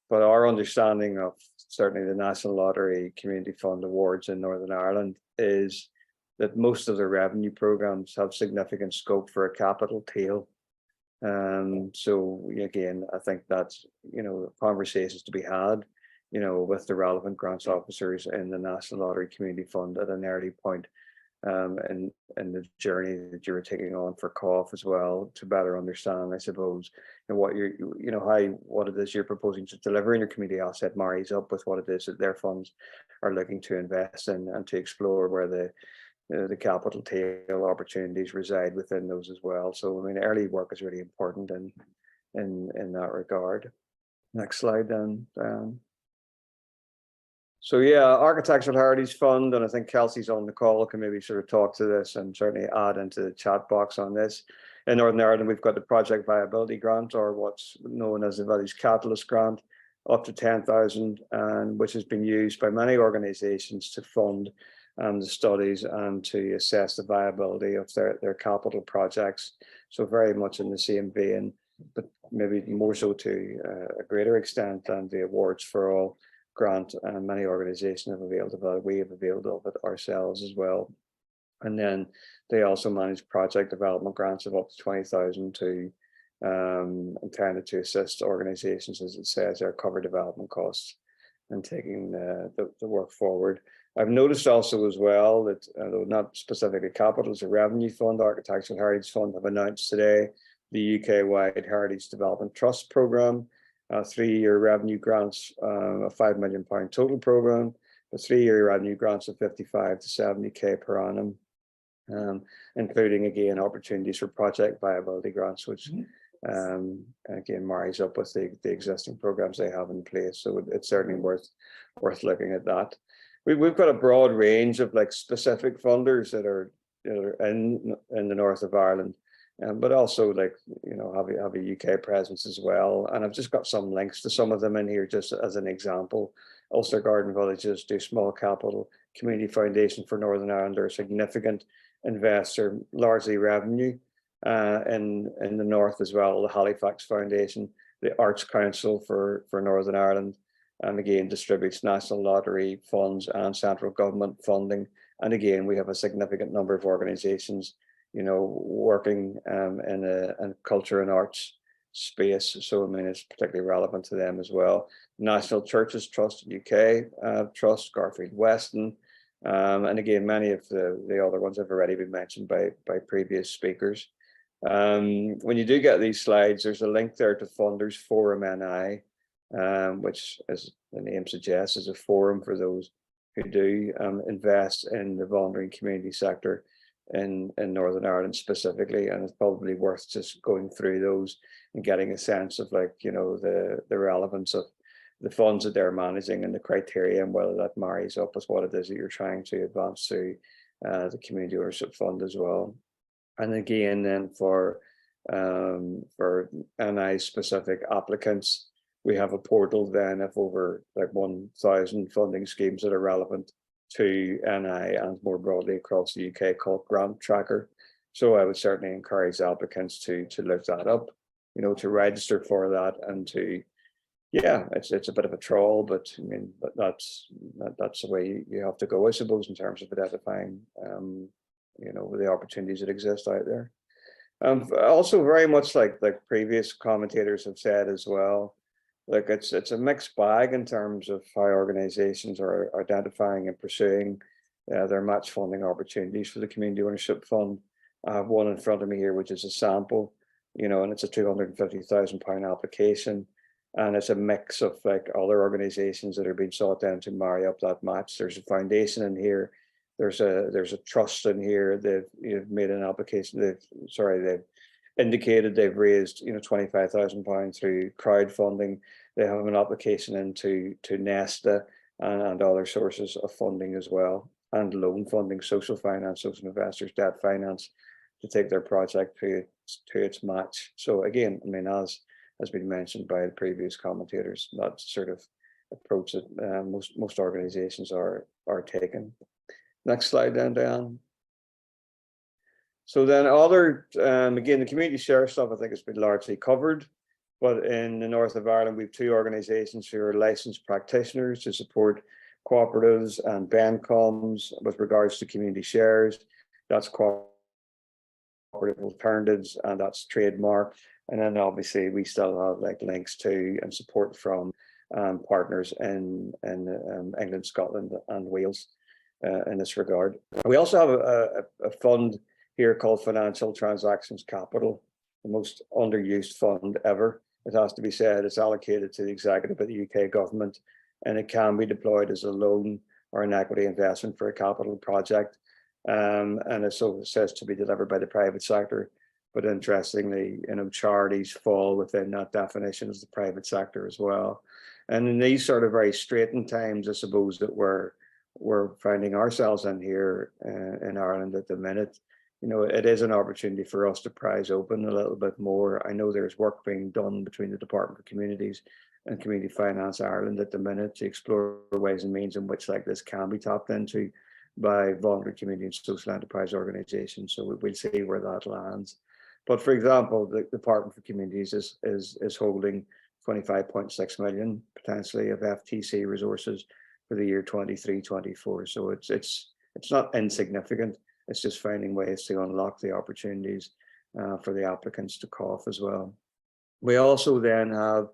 But our understanding of certainly the National Lottery Community Fund Awards in Northern Ireland is that most of the revenue programs have significant scope for a capital tail. So again, I think that's, you know, conversations to be had, you know, with the relevant grants officers in the National Lottery Community Fund at an early point in the journey that you were taking on for COF as well, to better understand, I suppose, and what what it is you're proposing to deliver in your community asset marries up with what it is that their funds are looking to invest in, and to explore where the capital tail opportunities reside within those as well. So I mean, early work is really important in that regard. Next slide then. So yeah, Architectural Heritage Fund, and I think Kelsey's on the call, can maybe sort of talk to this and certainly add into the chat box on this. In Northern Ireland, we've got the Project Viability Grant, or what's known as the Village Catalyst Grant, up to 10,000, and which has been used by many organisations to fund the studies and to assess the viability of their capital projects. So very much in the same vein, but maybe more so to a greater extent than the Awards for All grant, and many organisations have availed of that. We have availed of it ourselves as well. And then they also manage project development grants of up to 20,000 to intended to assist organisations, as it says, their cover development costs and taking the work forward. I've noticed also as well that, although not specifically capital, as a revenue fund, Architectural Heritage Fund have announced today the UK-wide Heritage Development Trust programme, 3-year revenue grants, a £5 million total programme, a 3-year revenue grants of 55 to 70k per annum, including again opportunities for project viability grants, which again marries up with the existing programs they have in place. So it's certainly worth looking at that. We've got a broad range of like specific funders that are in the north of Ireland, but also like have a UK presence as well. And I've just got some links to some of them in here just as an example. Ulster Garden Villages do small capital. Community Foundation for Northern Ireland are a significant investor, largely revenue in the north as well. The Halifax Foundation, the Arts Council for Northern Ireland, and again distributes national lottery funds and central government funding. And again, we have a significant number of organisations, working in a culture and arts space. So I mean, it's particularly relevant to them as well. National Churches Trust UK Trust, Garfield Weston, and again, many of the other ones have already been mentioned by previous speakers. When you do get these slides, there's a link there to Funders Forum NI, which, as the name suggests, is a forum for those who do invest in the voluntary community sector in Northern Ireland specifically. And it's probably worth just going through those and getting a sense of the relevance of the funds that they're managing and the criteria, and whether that marries up with what it is that you're trying to advance to the Community Ownership Fund as well. And again, then for NI specific applicants, we have a portal then of over 1,000 funding schemes that are relevant to NI and more broadly across the UK called Grant Tracker. So I would certainly encourage applicants to look that up, you know, to register for that, and to, yeah, it's a bit of a trawl, but I mean, but that's the way you have to go, I suppose, in terms of identifying, you know, the opportunities that exist out there. Also, very much like previous commentators have said as well, like it's a mixed bag in terms of how organisations are identifying and pursuing their match funding opportunities for the Community Ownership Fund. I have one in front of me here, which is a sample, you know, and it's a £250,000 application. And it's a mix of like other organisations that are being sought down to marry up that match. There's a foundation in here. There's a trust in here. They've made an application. They've indicated they've raised, you know, £25,000 through crowdfunding. They have an application into Nesta and other sources of funding as well, and loan funding, social finance, social investors, debt finance, to take their project to its match. So again, I mean, as has been mentioned by the previous commentators, that sort of approach that most organisations are taking. Next slide then, Diane. So then other, again, the community share stuff I think has been largely covered, but in the north of Ireland, we have two organisations who are licensed practitioners to support cooperatives and BENCOMs with regards to community shares. That's Cooperative Alternatives, and that's Trademark. And then obviously we still have like links to and support from partners in England, Scotland and Wales in this regard. We also have a fund here called Financial Transactions Capital, the most underused fund ever. It has to be said, it's allocated to the executive of the UK government, and it can be deployed as a loan or an equity investment for a capital project. And it so says to be delivered by the private sector. But interestingly, you know, charities fall within that definition as the private sector as well. And in these sort of very straitened times, I suppose, that we're finding ourselves in here in Ireland at the minute, you know, it is an opportunity for us to prise open a little bit more. I know there's work being done between the Department for Communities and Community Finance Ireland at the minute to explore ways and means in which like this can be tapped into by voluntary community and social enterprise organisations. So we'll see where that lands. But for example, the Department for Communities is holding 25.6 million potentially of FTC resources for the year 23-24. So it's not insignificant. It's just finding ways to unlock the opportunities for the applicants to cough as well. We also then have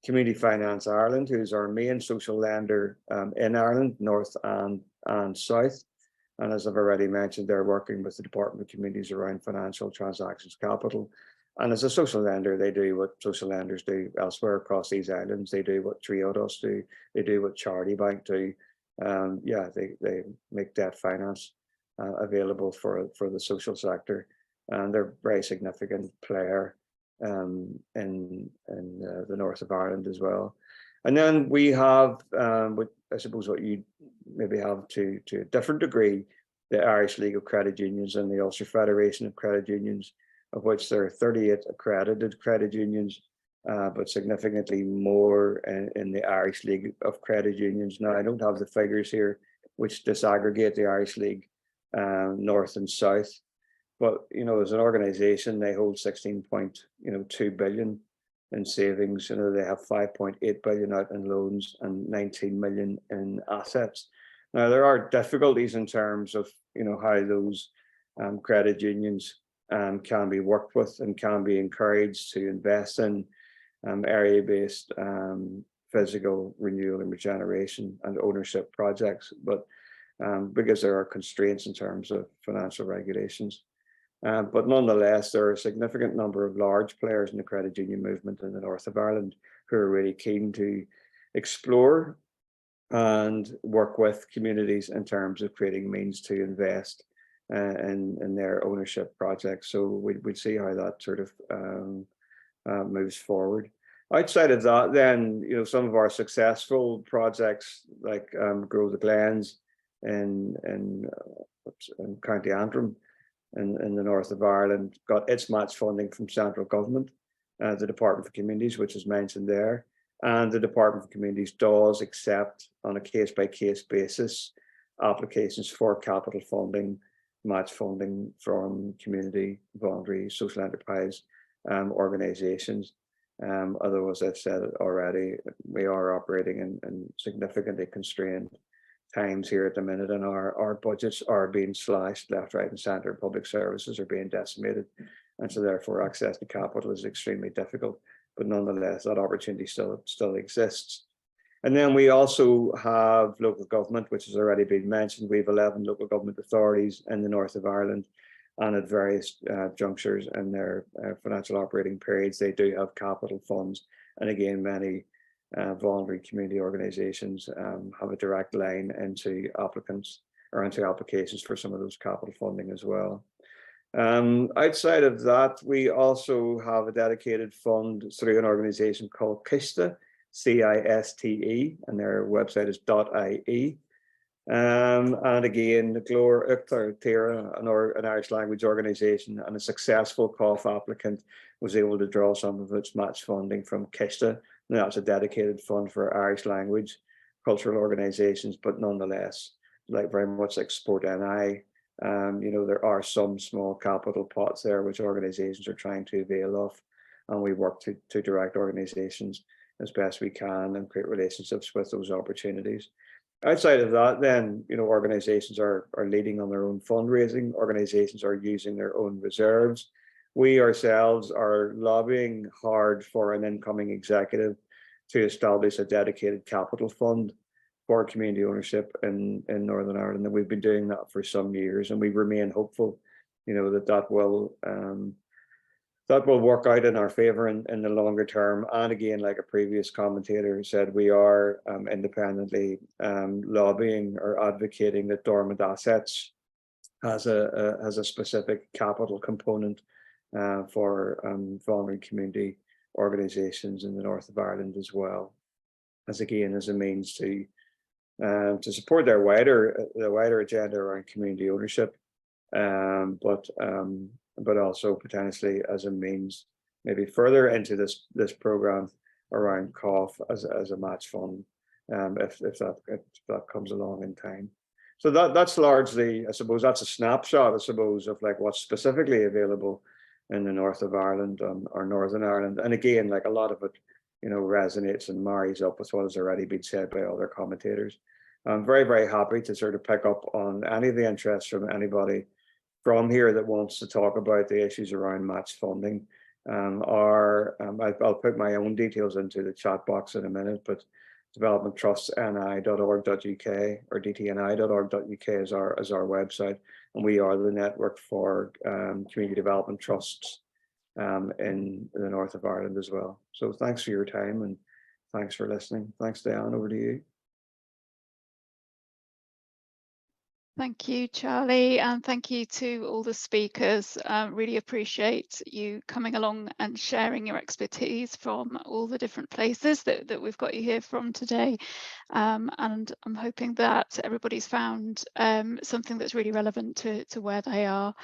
Community Finance Ireland, who's our main social lender in Ireland, north and south. And as I've already mentioned, they're working with the Department of Communities around financial transactions capital. And as a social lender, they do what social lenders do elsewhere across these islands. They do what Triodos do. They do what Charity Bank do. They make debt finance available for the social sector. And they're a very significant player in the north of Ireland as well. And then we have, I suppose what you maybe have to a different degree, the Irish League of Credit Unions and the Ulster Federation of Credit Unions, of which there are 38 accredited credit unions, but significantly more in the Irish League of Credit Unions. Now, I don't have the figures here, which disaggregate the Irish League north and south, but you know, as an organisation, they hold 16.2 billion in savings. You know, they have 5.8 billion out in loans and 19 million in assets. Now, there are difficulties in terms of, you know, how those credit unions can be worked with and can be encouraged to invest in area-based physical renewal and regeneration and ownership projects, but because there are constraints in terms of financial regulations. But nonetheless, there are a significant number of large players in the credit union movement in the north of Ireland who are really keen to explore and work with communities in terms of creating means to invest in their ownership projects. So we'd see how that sort of moves forward. Outside of that, then, you know, some of our successful projects like Grow the Glens in County Antrim in the north of Ireland got its match funding from central government, the Department for Communities, which is mentioned there. And the Department for Communities does accept on a case-by-case basis applications for capital funding match funding from community, voluntary, social enterprise organisations. Although, as I've said already, we are operating in significantly constrained times here at the minute, and our budgets are being slashed left, right, and centre. Public services are being decimated, and so therefore access to capital is extremely difficult. But nonetheless, that opportunity still exists. And then we also have local government, which has already been mentioned. We have 11 local government authorities in the north of Ireland, and at various junctures in their financial operating periods, they do have capital funds. And again, many voluntary community organisations have a direct line into applicants or into applications for some of those capital funding as well. Outside of that, we also have a dedicated fund through an organisation called Ciste, CISTE, and their website is .ie. And again, the Glór Uachtar Tíre, an Irish language organisation and a successful COF applicant, was able to draw some of its match funding from Ciste. Now, that's a dedicated fund for Irish language cultural organisations, but nonetheless, like very much like Sport NI, you know, there are some small capital pots there which organisations are trying to avail of, and we work to direct organisations as best we can and create relationships with those opportunities. Outside of that, then, you know, organisations are leading on their own fundraising. Organisations are using their own reserves. We ourselves are lobbying hard for an incoming executive to establish a dedicated capital fund for community ownership in Northern Ireland, and we've been doing that for some years, and we remain hopeful, you know, that will work out in our favour in the longer term. And again, like a previous commentator said, we are independently lobbying or advocating that dormant assets has a specific capital component for voluntary community organisations in the north of Ireland as well, as again as a means to support their wider agenda around community ownership, but also potentially as a means maybe further into this program around COF as a match fund, if that comes along in time. So that's largely, I suppose, that's a snapshot, I suppose, of like what's specifically available in the north of Ireland or Northern Ireland. And again, like a lot of it, you know, resonates and marries up with what has already been said by other commentators. I'm very, very happy to sort of pick up on any of the interest from anybody from here that wants to talk about the issues around match funding. I'll put my own details into the chat box in a minute, but developmenttrustsni.org.uk or dtni.org.uk is our website, and we are the network for community development trusts in the north of Ireland as well. So thanks for your time and thanks for listening. Thanks, Diane, over to you. Thank you, Charlie, and thank you to all the speakers. Really appreciate you coming along and sharing your expertise from all the different places that we've got you here from today. And I'm hoping that everybody's found something that's really relevant to where they are.